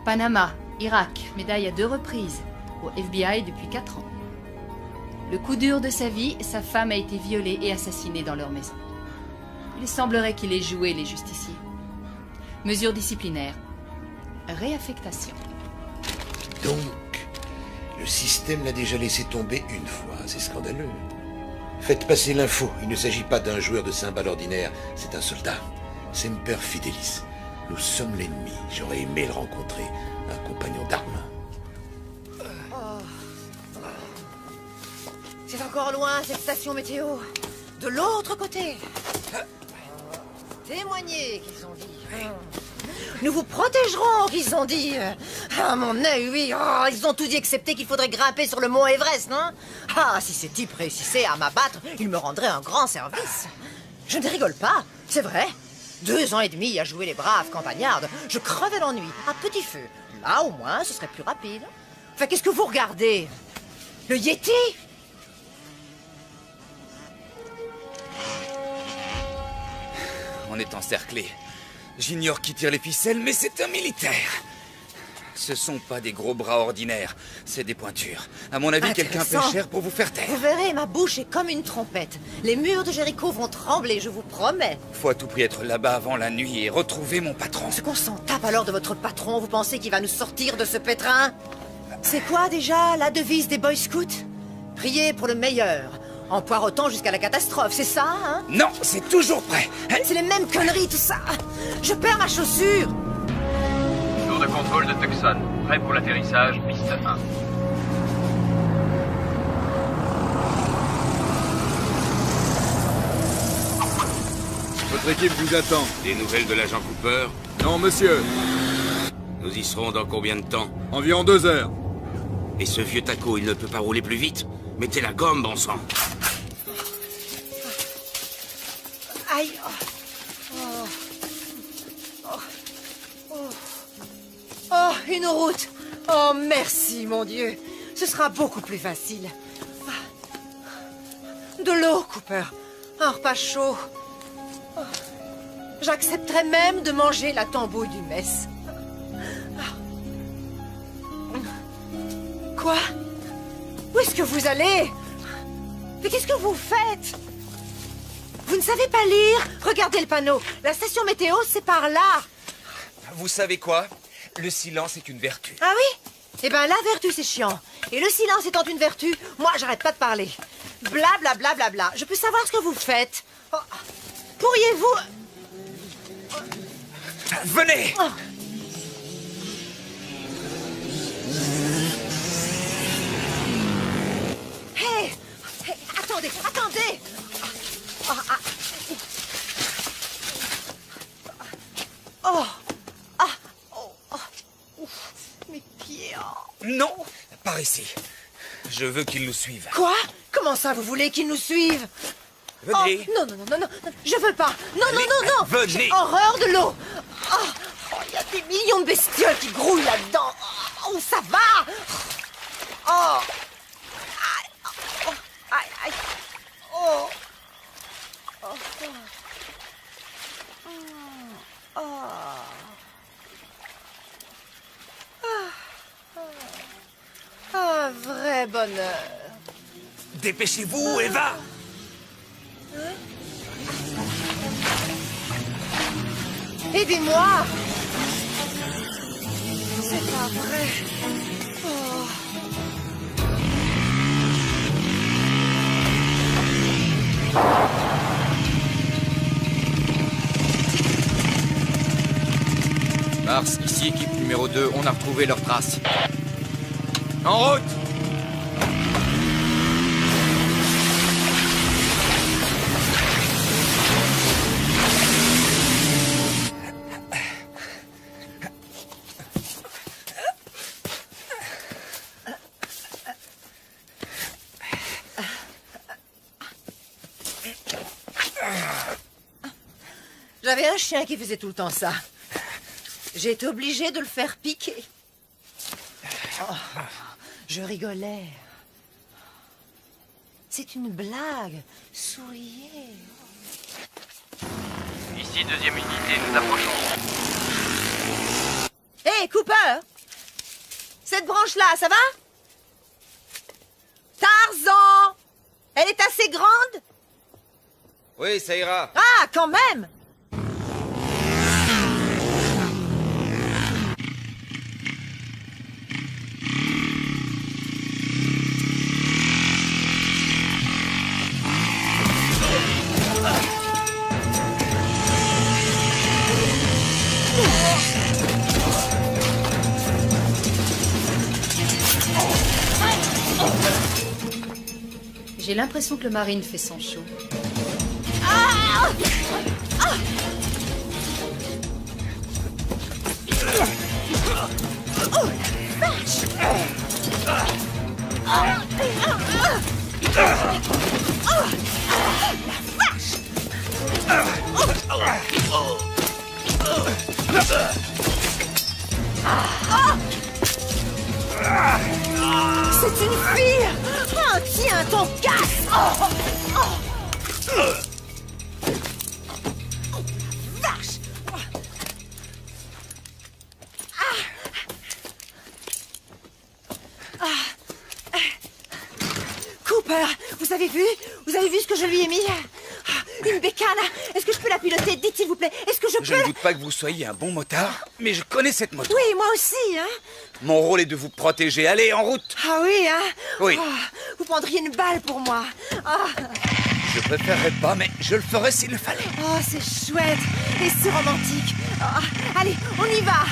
Panama, Irak, médaille à 2 reprises. Au FBI depuis 4 ans. Le coup dur de sa vie, sa femme a été violée et assassinée dans leur maison. Il semblerait qu'il ait joué les justiciers. Mesures disciplinaires. Réaffectation. Donc, le système l'a déjà laissé tomber une fois. C'est scandaleux. Faites passer l'info. Il ne s'agit pas d'un joueur de cymbales ordinaire. C'est un soldat. Semper Fidelis. Nous sommes l'ennemi. J'aurais aimé le rencontrer. Un compagnon d'armes. C'est encore loin, cette station météo. De l'autre côté. Témoignez, qu'ils ont dit. Nous vous protégerons, qu'ils ont dit. Ah, mon œil, oui. Oh, ils ont tout dit excepté qu'il faudrait grimper sur le mont Everest, non? Ah, si ces types réussissaient à m'abattre, ils me rendraient un grand service. Je ne rigole pas, c'est vrai. 2 ans et demi à jouer les braves campagnardes, je crevais l'ennui, à petit feu. Là, au moins, ce serait plus rapide. Enfin, qu'est-ce que vous regardez? Le Yeti? On est encerclé. J'ignore qui tire les ficelles, mais c'est un militaire. Ce sont pas des gros bras ordinaires, c'est des pointures. À mon avis, quelqu'un paie cher pour vous faire taire. Vous verrez, ma bouche est comme une trompette. Les murs de Jéricho vont trembler, je vous promets. Faut à tout prix être là-bas avant la nuit et retrouver mon patron. Ce qu'on s'en tape alors de votre patron, vous pensez qu'il va nous sortir de ce pétrin? C'est quoi déjà la devise des Boy Scouts? Priez pour le meilleur. En poireautant jusqu'à la catastrophe, c'est ça, hein? Non, c'est toujours prêt. C'est les mêmes conneries, tout ça. Je perds ma chaussure. Tour de contrôle de Tucson. Prêt pour l'atterrissage, piste 1. Votre équipe vous attend. Des nouvelles de l'agent Cooper? Non, monsieur. Nous y serons dans combien de temps? Environ 2 heures. Et ce vieux taco, il ne peut pas rouler plus vite? Mettez la gomme, bon sang. Aïe. une route. Oh, merci, mon Dieu. Ce sera beaucoup plus facile. De l'eau, Cooper. Un repas chaud. J'accepterais même de manger la tambouille du mess. Quoi? Où est-ce que vous allez? Mais qu'est-ce que vous faites? Vous ne savez pas lire? Regardez le panneau. La station météo, c'est par là. Vous savez quoi? Le silence est une vertu. Ah oui? Eh ben, la vertu, c'est chiant. Et le silence étant une vertu, moi, j'arrête pas de parler. Bla, bla, bla, bla, bla. Je peux savoir ce que vous faites? Oh. Pourriez-vous... Venez! Oh. Hey! Hey, attendez, attendez! Oh, ah. Oh! Ah! Oh! Oh! Ouf. Mes pieds! Oh. Non! Par ici. Je veux qu'ils nous suivent. Quoi? Comment ça, vous voulez qu'ils nous suivent? Venez! Oh, non, non, non, non, non, je veux pas! Non, allez, non, non, non! Venez! J'ai horreur de l'eau! Oh, il y a des millions de bestioles qui grouillent là-dedans! Oh, ça va! Oh! Aïe! Oh! Aïe! Aïe! Oh! Oh! Oh! Oh! Un vrai bonheur! Dépêchez-vous, Eva! Aidez-moi! C'est pas vrai. Oh. Mars, ici équipe numéro 2, on a retrouvé leurs traces. En route! J'avais un chien qui faisait tout le temps ça. J'ai été obligée de le faire piquer. Oh, je rigolais. C'est une blague. Souriez. Ici, deuxième unité, nous approchons. Hé, Cooper! Cette branche-là, ça va? Tarzan! Elle est assez grande? Oui, ça ira. Ah, quand même! J'ai l'impression que le Marine fait son show. Ah! Ah! Oh, vache! C'est une fille! Oh, tiens, ton casse! Oh, oh. Vache! Cooper, vous avez vu? Vous avez vu ce que je lui ai mis? Une bécane! Est-ce que je peux la piloter? Dites s'il vous plaît, est-ce que je peux... Je ne doute pas que vous soyez un bon motard, mais je connais cette moto. Oui, moi aussi, hein? Mon rôle est de vous protéger. Allez, en route! Ah oui, hein? Oui. Oh, vous prendriez une balle pour moi. Oh, Je préférerais pas, mais je le ferais s'il le fallait. oh c'est chouette et c'est romantique. Oh, allez, on y va.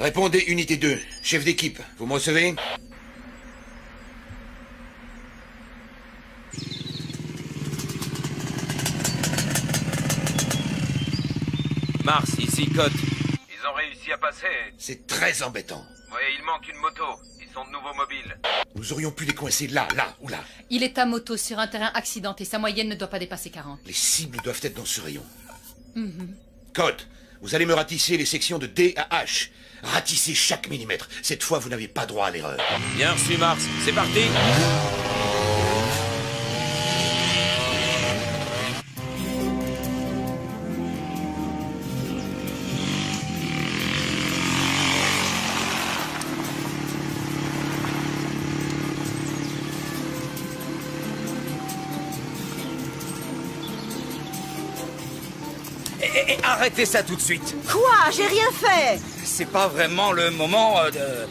Répondez, unité 2. Chef d'équipe, vous me recevez? Mars, ici Cote. Ils ont réussi à passer. C'est très embêtant. Oui, il manque une moto. Ils Ils sont de nouveau mobiles. Nous aurions pu les coincer là ou là. Il est à moto sur un terrain accidenté. Sa moyenne ne doit pas dépasser 40. Les cibles doivent être dans ce rayon. Mhm. Code, vous allez me ratisser les sections de D à H. Ratissez chaque millimètre. Cette fois, vous n'avez pas droit à l'erreur. Bien reçu, Mars. C'est parti. Arrêtez ça tout de suite. Quoi? J'ai rien fait. C'est pas vraiment le moment de...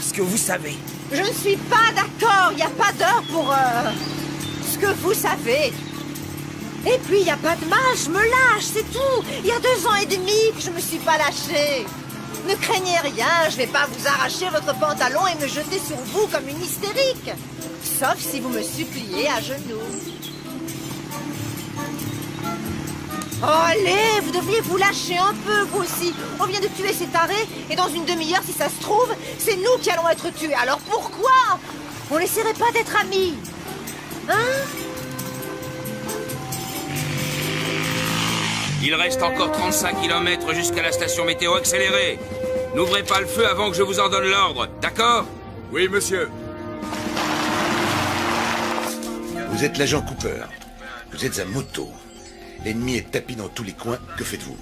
ce que vous savez. Je ne suis pas d'accord. Il n'y a pas d'heure pour... ce que vous savez. Et puis, il n'y a pas de mal. Je me lâche, c'est tout. Il y a 2 ans et demi que je me suis pas lâchée. Ne craignez rien. Je vais pas vous arracher votre pantalon et me jeter sur vous comme une hystérique. Sauf si vous me suppliez à genoux. Oh, allez, vous devriez vous lâcher un peu, vous aussi. On vient de tuer ces tarés, et dans une demi-heure, si ça se trouve, c'est nous qui allons être tués. Alors pourquoi on n'essaierait pas d'être amis? Hein? Il reste encore 35 km jusqu'à la station météo accélérée. N'ouvrez pas le feu avant que je vous en donne l'ordre, d'accord? Oui, monsieur. Vous êtes l'agent Cooper. Vous êtes à moto. L'ennemi est tapis dans tous les coins. Que faites-vous?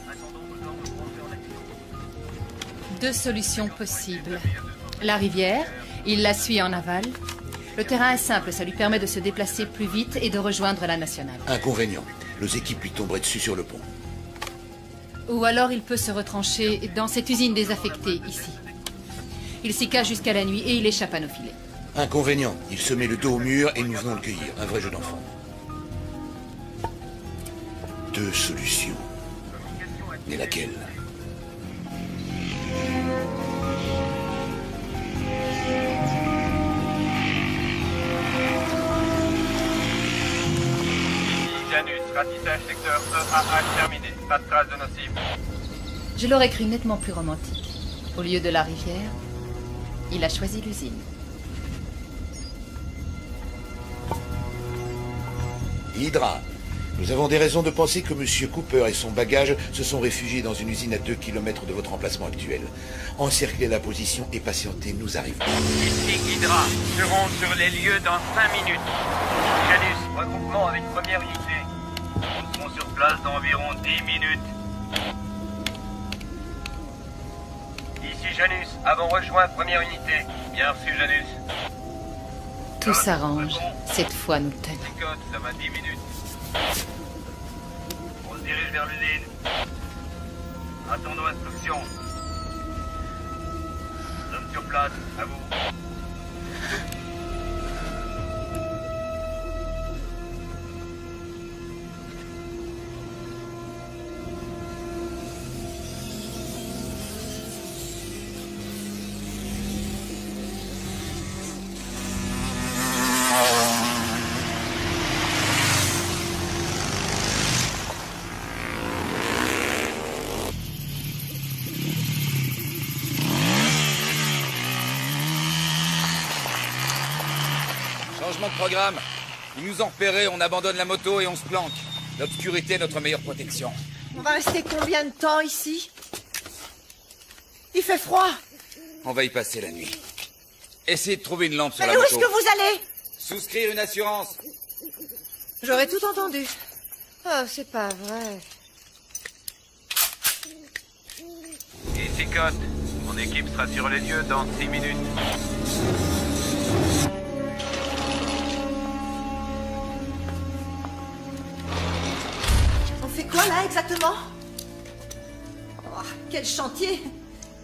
2 solutions possibles. La rivière, il la suit en aval. Le terrain est simple, ça lui permet de se déplacer plus vite et de rejoindre la nationale. Inconvénient. Nos équipes lui tomberaient dessus sur le pont. Ou alors il peut se retrancher dans cette usine désaffectée, ici. Il s'y cache jusqu'à la nuit et il échappe à nos filets. Inconvénient. Il se met le dos au mur et nous venons le cueillir. Un vrai jeu d'enfant. 2 solutions. Mais laquelle? Janus, ratissage secteur EAH terminé. Pas de traces de nos cibles. Je l'aurais cru nettement plus romantique. Au lieu de la rivière, il a choisi l'usine. Hydra. Nous avons des raisons de penser que M. Cooper et son bagage se sont réfugiés dans une usine à 2 km de votre emplacement actuel. Encerclez la position et patientez, nous arrivons. Ici Hydra, serons sur les lieux dans 5 minutes. Janus, Regroupement avec première unité. Nous serons sur place dans environ 10 minutes. Ici Janus, avons rejoint première unité. Bien reçu Janus. Tout s'arrange. Cette fois, nous le tenons. Code, ça va 10 minutes. On se dirige vers l'usine. Attendons instruction. Nous sommes sur place, à vous. Changement de programme. Ils nous ont repérés, on abandonne la moto et on se planque. L'obscurité est notre meilleure protection. On va rester combien de temps ici? Il fait froid. On va y passer la nuit. Essayez de trouver une lampe sur Mais la où moto. est-ce que vous allez? Souscrire une assurance. J'aurais tout entendu. Oh, c'est pas vrai. Ici Code. Mon équipe sera sur les lieux dans 6 minutes. On fait quoi là exactement? Oh, quel chantier!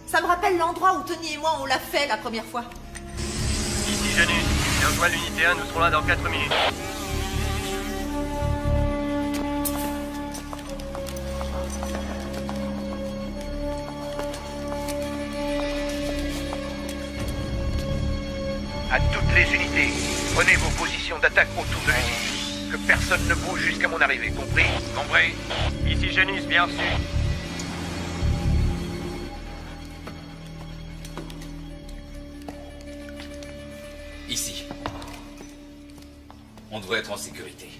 Ça me rappelle l'endroit où Tony et moi on l'a fait la première fois. Ici Janus. Viens rejoindre l'unité 1, nous serons là dans 4 minutes. à toutes les unités, prenez vos positions d'attaque autour de l'usine. Que personne ne bouge jusqu'à mon arrivée, compris? Compris. Ici Janus, bien reçu. On devrait être en sécurité.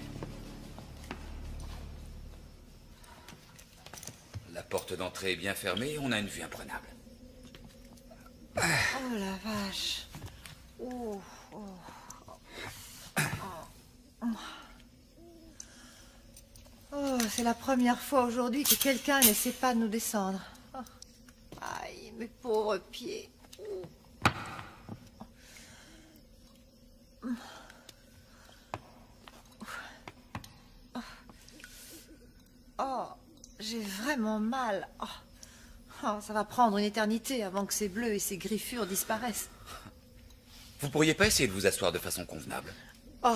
La porte d'entrée est bien fermée et on a une vue imprenable. Oh la vache. Oh, oh. Oh, c'est la première fois aujourd'hui que quelqu'un n'essaie pas de nous descendre. Oh. Aïe, mes pauvres pieds. Oh, j'ai vraiment mal. Oh. Oh, ça va prendre une éternité avant que ces bleus et ces griffures disparaissent. Vous pourriez pas essayer de vous asseoir de façon convenable? Oh,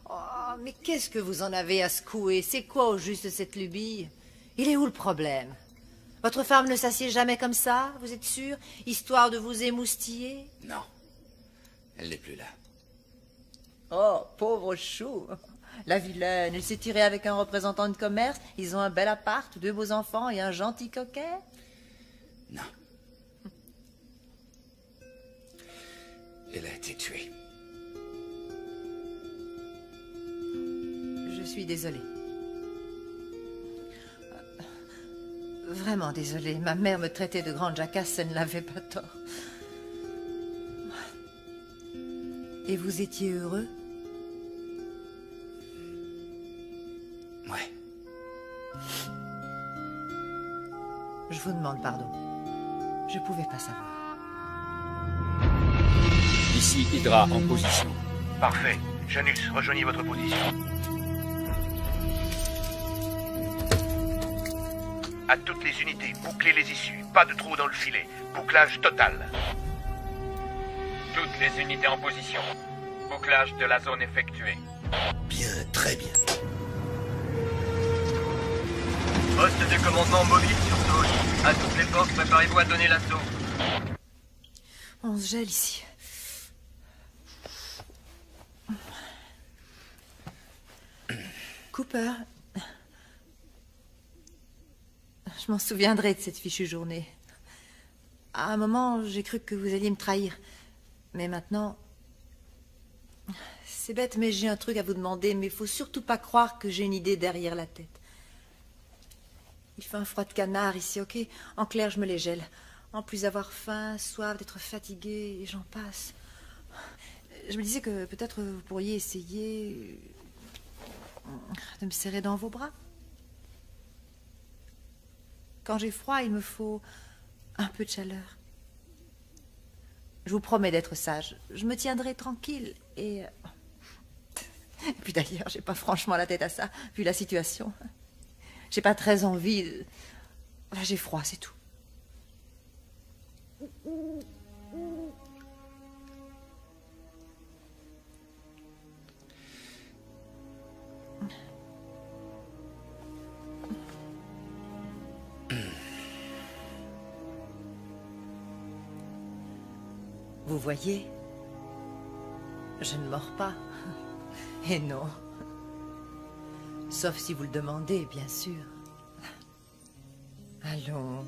oh, mais qu'est-ce que vous en avez à secouer? C'est quoi au juste cette lubie? Il est où le problème? Votre femme ne s'assied jamais comme ça, vous êtes sûr? Histoire de vous émoustiller? Non. Elle n'est plus là. Oh, pauvre chou. La vilaine, elle s'est tirée avec un représentant de commerce. Ils ont un bel appart, 2 beaux enfants et un gentil coquet. Non. Elle a été tuée. Je suis désolée. Vraiment désolée. Ma mère me traitait de grande jacasse, elle ne l'avait pas tort. Et vous étiez heureux? Ouais. Je vous demande pardon. Je pouvais pas savoir. Ici Hydra en position. Parfait. Janus, rejoignez votre position. À toutes les unités, bouclez les issues. Pas de trou dans le filet. Bouclage total. Toutes les unités en position. Bouclage de la zone effectué. Bien, très bien. Poste de commandement mobile sur zone. À toutes les forces, préparez-vous à donner l'assaut. On se gèle ici. Cooper, je m'en souviendrai de cette fichue journée. À un moment, j'ai cru que vous alliez me trahir. Mais maintenant... C'est bête, mais j'ai un truc à vous demander, mais il faut surtout pas croire que j'ai une idée derrière la tête. Il fait un froid de canard ici, ok? En clair, je me les gèle. En plus d'avoir faim, soif, d'être fatiguée, et j'en passe. Je me disais que peut-être vous pourriez essayer de me serrer dans vos bras. Quand j'ai froid, il me faut un peu de chaleur. Je vous promets d'être sage. Je me tiendrai tranquille et puis d'ailleurs, j'ai pas franchement la tête à ça, vu la situation. J'ai pas très envie de... J'ai froid, c'est tout. Vous voyez, je ne mords pas. Et non. Sauf si vous le demandez, bien sûr. Allons,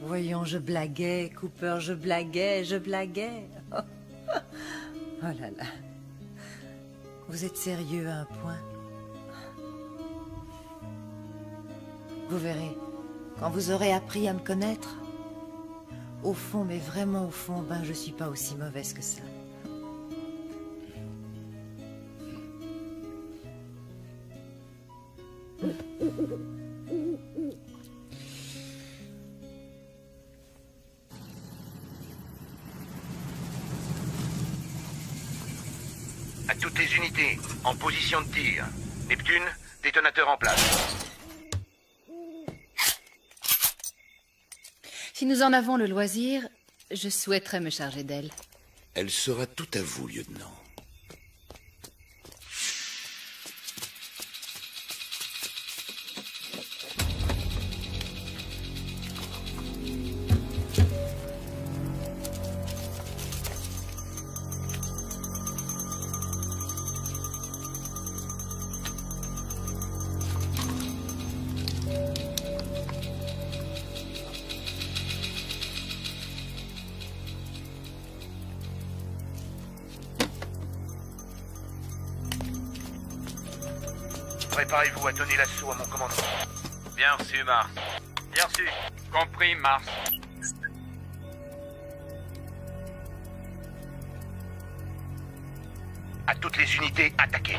voyons, je blaguais, Cooper, je blaguais. Oh là là. Vous êtes sérieux à un point? Vous verrez, quand vous aurez appris à me connaître, au fond, mais vraiment au fond, ben je suis pas aussi mauvaise que ça. À toutes les unités, en position de tir. Neptune, détonateur en place. Si nous en avons le loisir, je souhaiterais me charger d'elle. Elle sera tout à vous, lieutenant. préparez-vous à donner l'assaut à mon commandement. Bien reçu, Mars. Bien reçu. Compris, Mars. À toutes les unités, attaquez.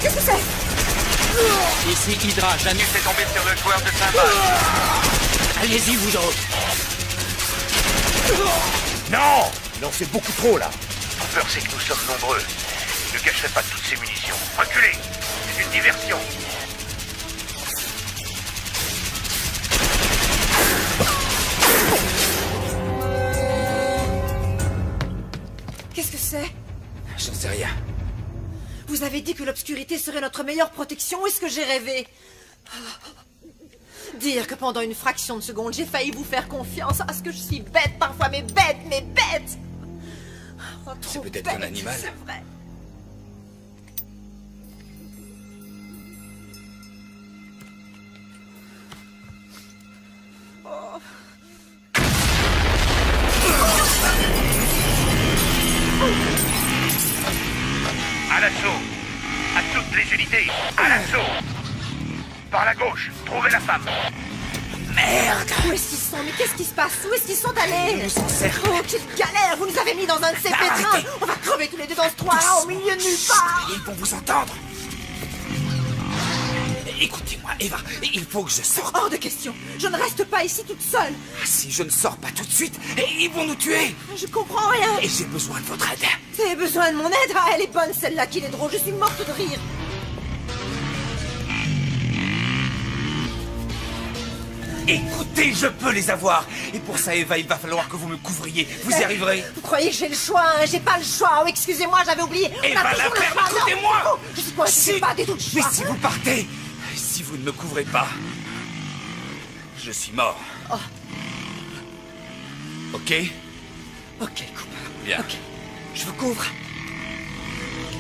Qu'est-ce que c'est? Ici Hydra, Janus est tombé sur le joueur de cymbales. Allez-y, vous autres. Non! Il en fait beaucoup trop, là. La peur, c'est que nous sommes nombreux. Je ne cacherai pas toutes ces munitions. Reculez! C'est une diversion. Qu'est-ce que c'est? J'en sais rien. Vous avez dit que l'obscurité serait notre meilleure protection. Est-ce que j'ai rêvé? Dire que pendant une fraction de seconde, j'ai failli vous faire confiance. Ah, ce que je suis bête parfois, mais bête, mais bête! Oh, c'est peut-être un animal. C'est vrai. Oh. À l'assaut! À toutes les unités! À l'assaut! Par la gauche, trouvez la femme! Merde! Où est-ce qu'ils sont? Mais qu'est-ce qui se passe? Où est-ce qu'ils sont allés? Oh, quelle galère! Vous nous avez mis dans un de ces pétrins! On va crever tous les deux dans ce trou là au milieu de nulle part! Ils vont vous entendre! Écoutez-moi, Eva, il faut que je sorte. Hors de question! Je ne reste pas ici toute seule! Si je ne sors pas tout de suite, ils vont nous tuer! Je comprends rien! Et j'ai besoin de votre aide. Vous avez besoin de mon aide? Ah, elle est bonne celle-là, qu'il est drôle, je suis morte de rire! Écoutez, je peux les avoir. Et pour ça, Eva, il va falloir que vous me couvriez. Vous y arriverez. Vous croyez que j'ai le choix, hein? J'ai pas le choix. Oh, excusez-moi, j'avais oublié. Eva, la frère, écoutez-moi. Je suis pas, si, pas du tout le choix. Mais si vous partez, si vous ne me couvrez pas, je suis mort. Oh. Ok? Ok, Cooper. Bien. Ok, je vous couvre.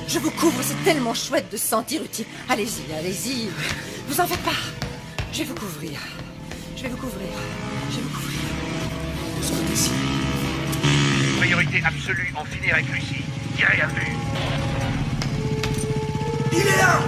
Je vous couvre, c'est tellement chouette de se sentir utile. Allez-y, allez-y. Vous en faites pas. Je vais vous couvrir. Je vais vous couvrir. Je vais vous couvrir. De ce côté-ci. Priorité absolue, en finir avec Lucie. Tirez à vue. Il est là!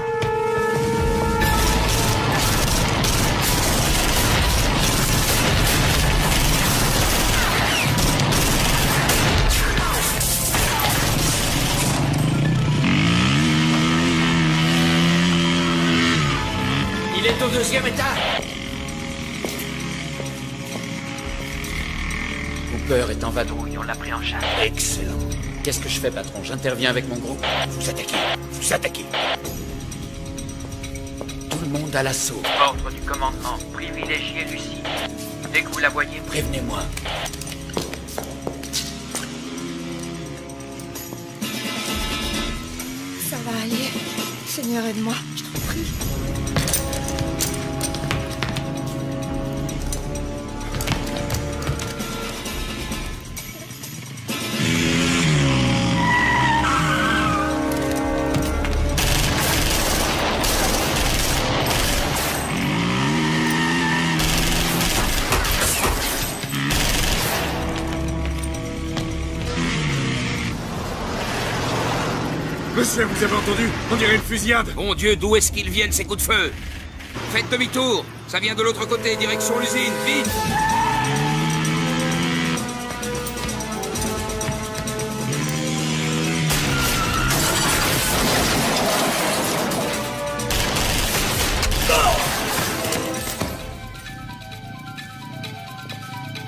Il est au deuxième étage. Cooper est en vadrouille, on l'a pris en charge. Excellent. Qu'est-ce que je fais, patron? J'interviens avec mon groupe. Vous attaquez. Vous attaquez. Tout le monde à l'assaut. Ordre du commandement. Privilégiez Lucie. Dès que vous la voyez, prévenez-moi. Ça va aller. Seigneur, aide-moi. Je t'en prie. Monsieur, vous avez entendu? On dirait une fusillade. Mon Dieu, d'où est-ce qu'ils viennent, ces coups de feu? Faites demi-tour. Ça vient de l'autre côté, direction l'usine. Vite!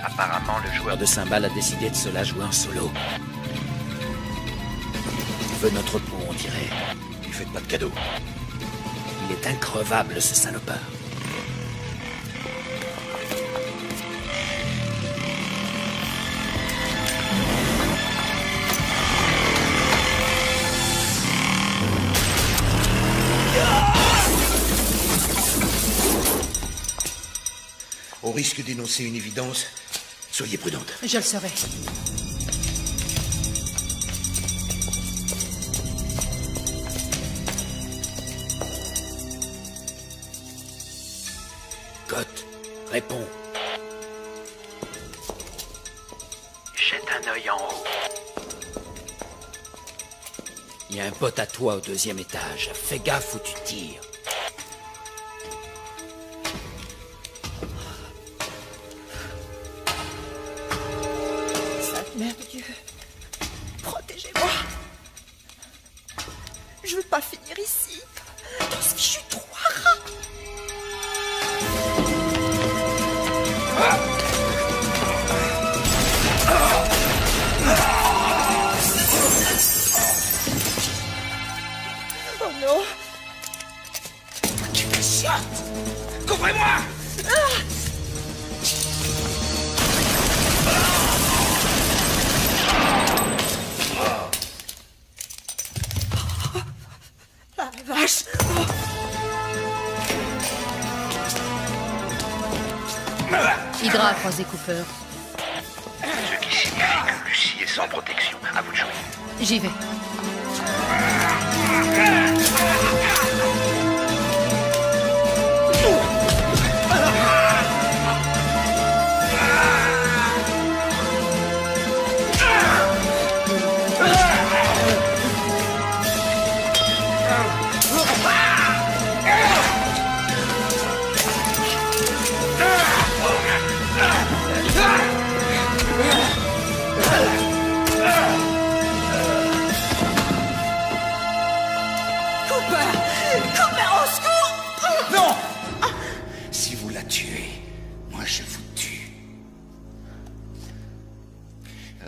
Apparemment, le joueur de cymbales a décidé de se la jouer en solo. Il veut notre peau, on dirait. Lui faites pas de cadeau. Il est increvable, ce salopard. Au risque d'énoncer une évidence, soyez prudente. Je le serai. Scott, réponds. Jette un œil en haut. Il y a un pote à toi au 2e étage. Fais gaffe où tu tires. Sainte Mère de Dieu, protégez-moi. Je veux pas finir ici, dans ce fichu trou à rats. Oh non! Tu fais chiotte! Couvrez-moi! La vache! Hydra a croisé Cooper. Ce qui signifie que Lucie est sans protection. À vous de jouer. J'y vais.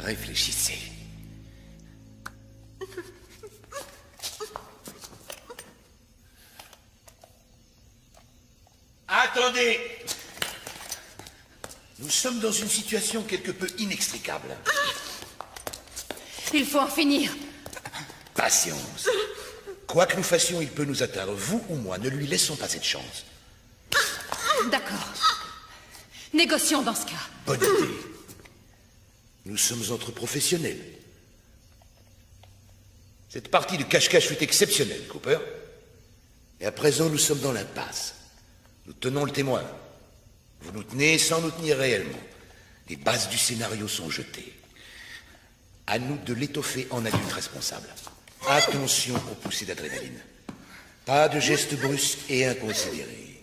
Réfléchissez. Attendez! Nous sommes dans une situation quelque peu inextricable. Il faut en finir. Patience. Quoi que nous fassions, il peut nous atteindre. Vous ou moi, ne lui laissons pas cette chance. D'accord. Négocions dans ce cas. Bonne idée. Nous sommes entre professionnels. Cette partie de cache-cache fut exceptionnelle, Cooper. Et à présent, nous sommes dans l'impasse. Nous tenons le témoin. Vous nous tenez sans nous tenir réellement. Les bases du scénario sont jetées. À nous de l'étoffer en adulte responsable. Attention aux poussées d'adrénaline. Pas de gestes brusques et inconsidérés.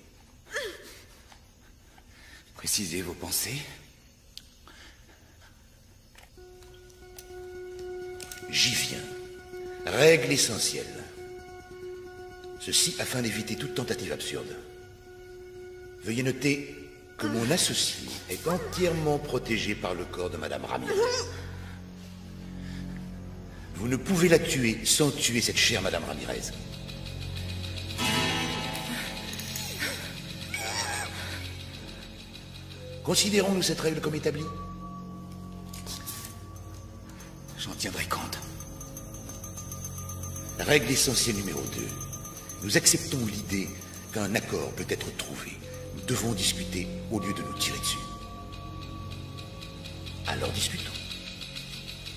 Précisez vos pensées. J'y viens. Règle essentielle. Ceci afin d'éviter toute tentative absurde. Veuillez noter que mon associé est entièrement protégé par le corps de Madame Ramirez. Vous ne pouvez la tuer sans tuer cette chère Madame Ramirez. Considérons-nous cette règle comme établie? J'en tiendrai compte. Règle essentielle numéro 2. Nous acceptons l'idée qu'un accord peut être trouvé. Nous devons discuter au lieu de nous tirer dessus. Alors discutons.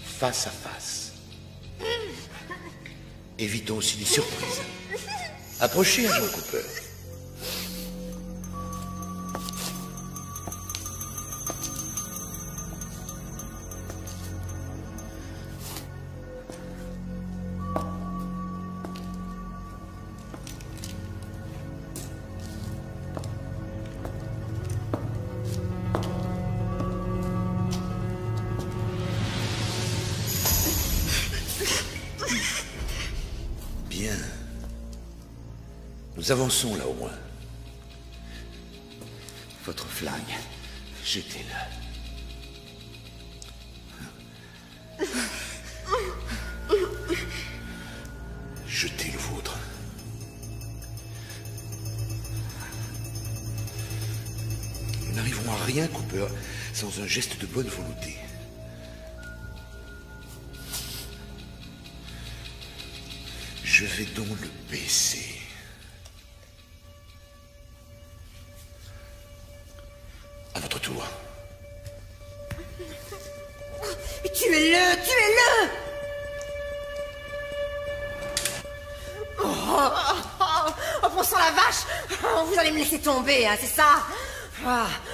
Face à face. Évitons aussi les surprises. Approchez, agent Cooper. Bien. Nous avançons là au moins. Votre flingue. Jetez-le. Jetez le vôtre. Nous n'arriverons à rien, Cooper, sans un geste de bonne volonté. Je vais donc le baisser. À votre tour. Tuez-le! Tuez-le! Oh, bon sang la vache! Vous allez me laisser tomber, hein, c'est ça?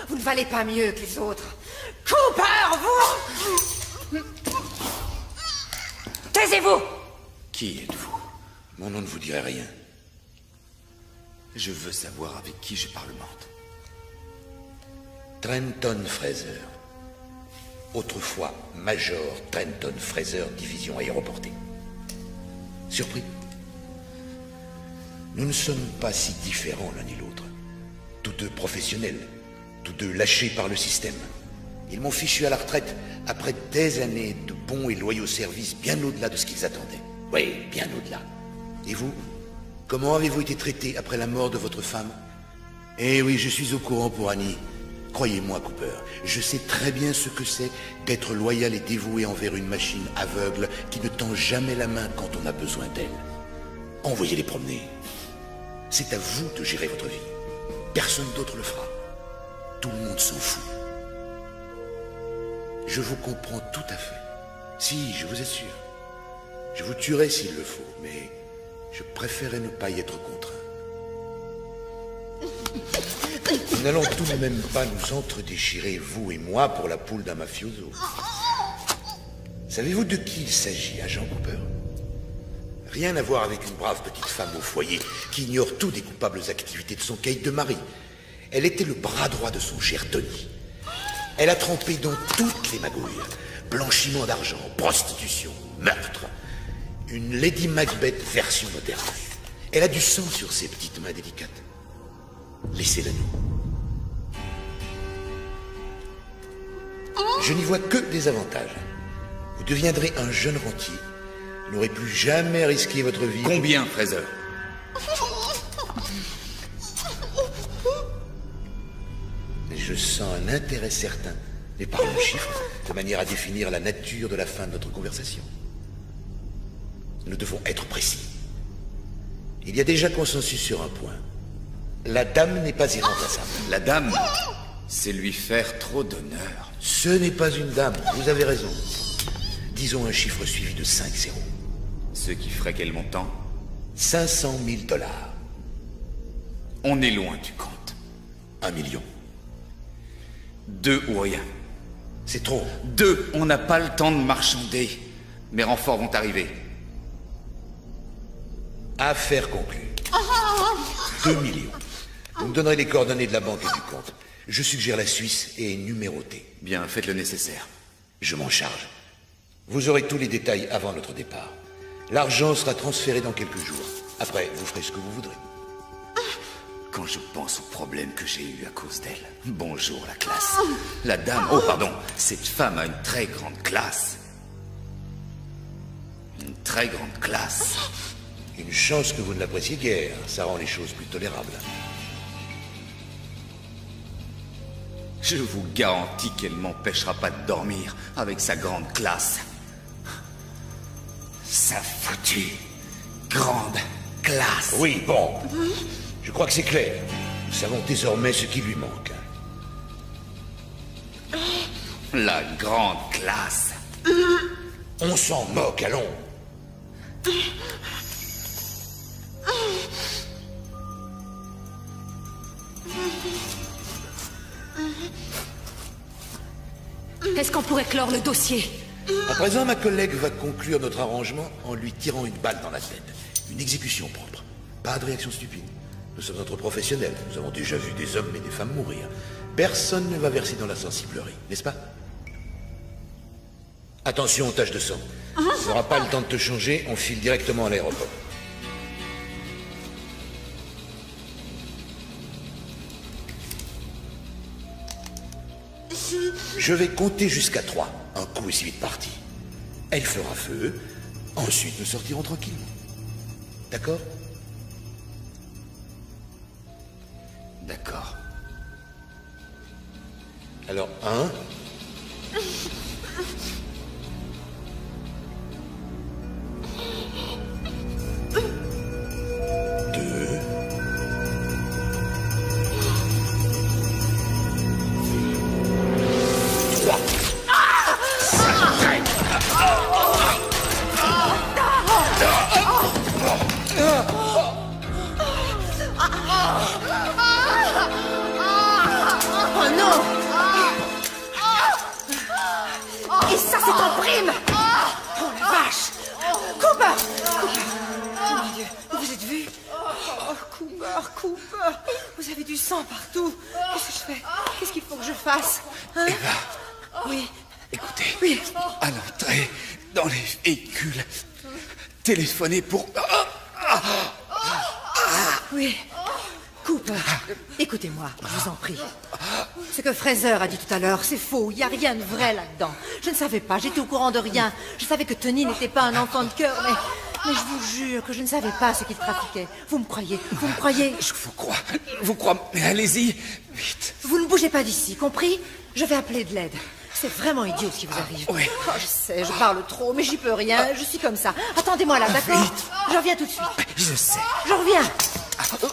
Vous ne valez pas mieux que les autres. Cooper, vous! Taisez-vous! Qui êtes-vous? Mon nom ne vous dirait rien. Je veux savoir avec qui je parlemente. Trenton Fraser. Autrefois Major Trenton Fraser, division aéroportée. Surpris? Nous ne sommes pas si différents l'un et l'autre. Tous deux professionnels, tous deux lâchés par le système. Ils m'ont fichu à la retraite après des années de bons et loyaux services bien au-delà de ce qu'ils attendaient. Oui, bien au-delà. Et vous? Comment avez-vous été traité après la mort de votre femme? Eh oui, je suis au courant pour Annie. Croyez-moi, Cooper, je sais très bien ce que c'est d'être loyal et dévoué envers une machine aveugle qui ne tend jamais la main quand on a besoin d'elle. Envoyez-les promener. C'est à vous de gérer votre vie. Personne d'autre le fera. Tout le monde s'en fout. Je vous comprends tout à fait. Si, je vous assure. Je vous tuerai s'il le faut, mais je préférais ne pas y être contraint. Nous n'allons tout de même pas nous entre-déchirer, vous et moi, pour la poule d'un mafioso. Savez-vous de qui il s'agit, agent Cooper? Rien à voir avec une brave petite femme au foyer qui ignore tout des coupables activités de son caïd de mari. Elle était le bras droit de son cher Tony. Elle a trempé dans toutes les magouilles. Blanchiment d'argent, prostitution, meurtre. Une Lady Macbeth version moderne. Elle a du sang sur ses petites mains délicates. Laissez-la nous. Je n'y vois que des avantages. Vous deviendrez un jeune rentier. Vous n'aurez plus jamais risqué votre vie. Combien, Fraser? Je sens un intérêt certain. Mais parlons chiffres, de manière à définir la nature de la fin de notre conversation. Nous devons être précis. Il y a déjà consensus sur un point. La dame n'est pas irremplaçable. La dame, c'est lui faire trop d'honneur. Ce n'est pas une dame, vous avez raison. Disons un chiffre suivi de 5 zéros. Ce qui ferait quel montant? 500 000 $. On est loin du compte. 1 million. 2 ou rien. C'est trop. 2, on n'a pas le temps de marchander. Mes renforts vont arriver. Affaire conclue. 2 millions. Vous me donnerez les coordonnées de la banque et du compte. Je suggère la Suisse et numérotée. Bien, faites le nécessaire. Je m'en charge. Vous aurez tous les détails avant notre départ. L'argent sera transféré dans quelques jours. Après, vous ferez ce que vous voudrez. Quand je pense aux problèmes que j'ai eus à cause d'elle. Bonjour, la classe. La dame... Oh, pardon. Cette femme a une très grande classe. Une très grande classe. Une chance que vous ne l'appréciez guère. Ça rend les choses plus tolérables. Je vous garantis qu'elle m'empêchera pas de dormir avec sa grande classe. Sa foutue grande classe. Oui, bon. Je crois que c'est clair. Nous savons désormais ce qui lui manque. La grande classe. On s'en moque, allons. Est-ce qu'on pourrait clore le dossier? À présent, ma collègue va conclure notre arrangement en lui tirant une balle dans la tête. Une exécution propre. Pas de réaction stupide. Nous sommes entre professionnels. Nous avons déjà vu des hommes et des femmes mourir. Personne ne va verser dans la sensiblerie, n'est-ce pas? Attention aux taches de sang. Tu n'auras pas le temps de te changer, on file directement à l'aéroport. Je vais compter jusqu'à 3. Un coup est si vite parti. Elle fera feu. Ensuite, nous sortirons tranquillement. D'accord? D'accord. Alors, 1... Cooper! Oh mon Dieu, vous êtes vu? Oh, Cooper! Vous avez du sang partout. Qu'est-ce que je fais? Qu'est-ce qu'il faut que je fasse? Hein? Eva. Oui. Écoutez. Oui. À l'entrée, dans les véhicules, téléphonez pour... Oui. Cooper, écoutez-moi, je vous en prie. Ce que Fraser a dit tout à l'heure, c'est faux. Il n'y a rien de vrai là-dedans. Je ne savais pas, j'étais au courant de rien. Je savais que Tony n'était pas un enfant de cœur, mais je vous jure que je ne savais pas ce qu'il trafiquait. Vous me croyez? Vous me croyez? Je vous crois, mais allez-y, vite. Vous ne bougez pas d'ici, compris? Je vais appeler de l'aide. C'est vraiment idiot ce qui vous arrive. Oui. Oh, je sais, je parle trop, mais j'y peux rien. Je suis comme ça. Attendez-moi là, d'accord? Je reviens tout de suite. Je sais. Je reviens. Oh.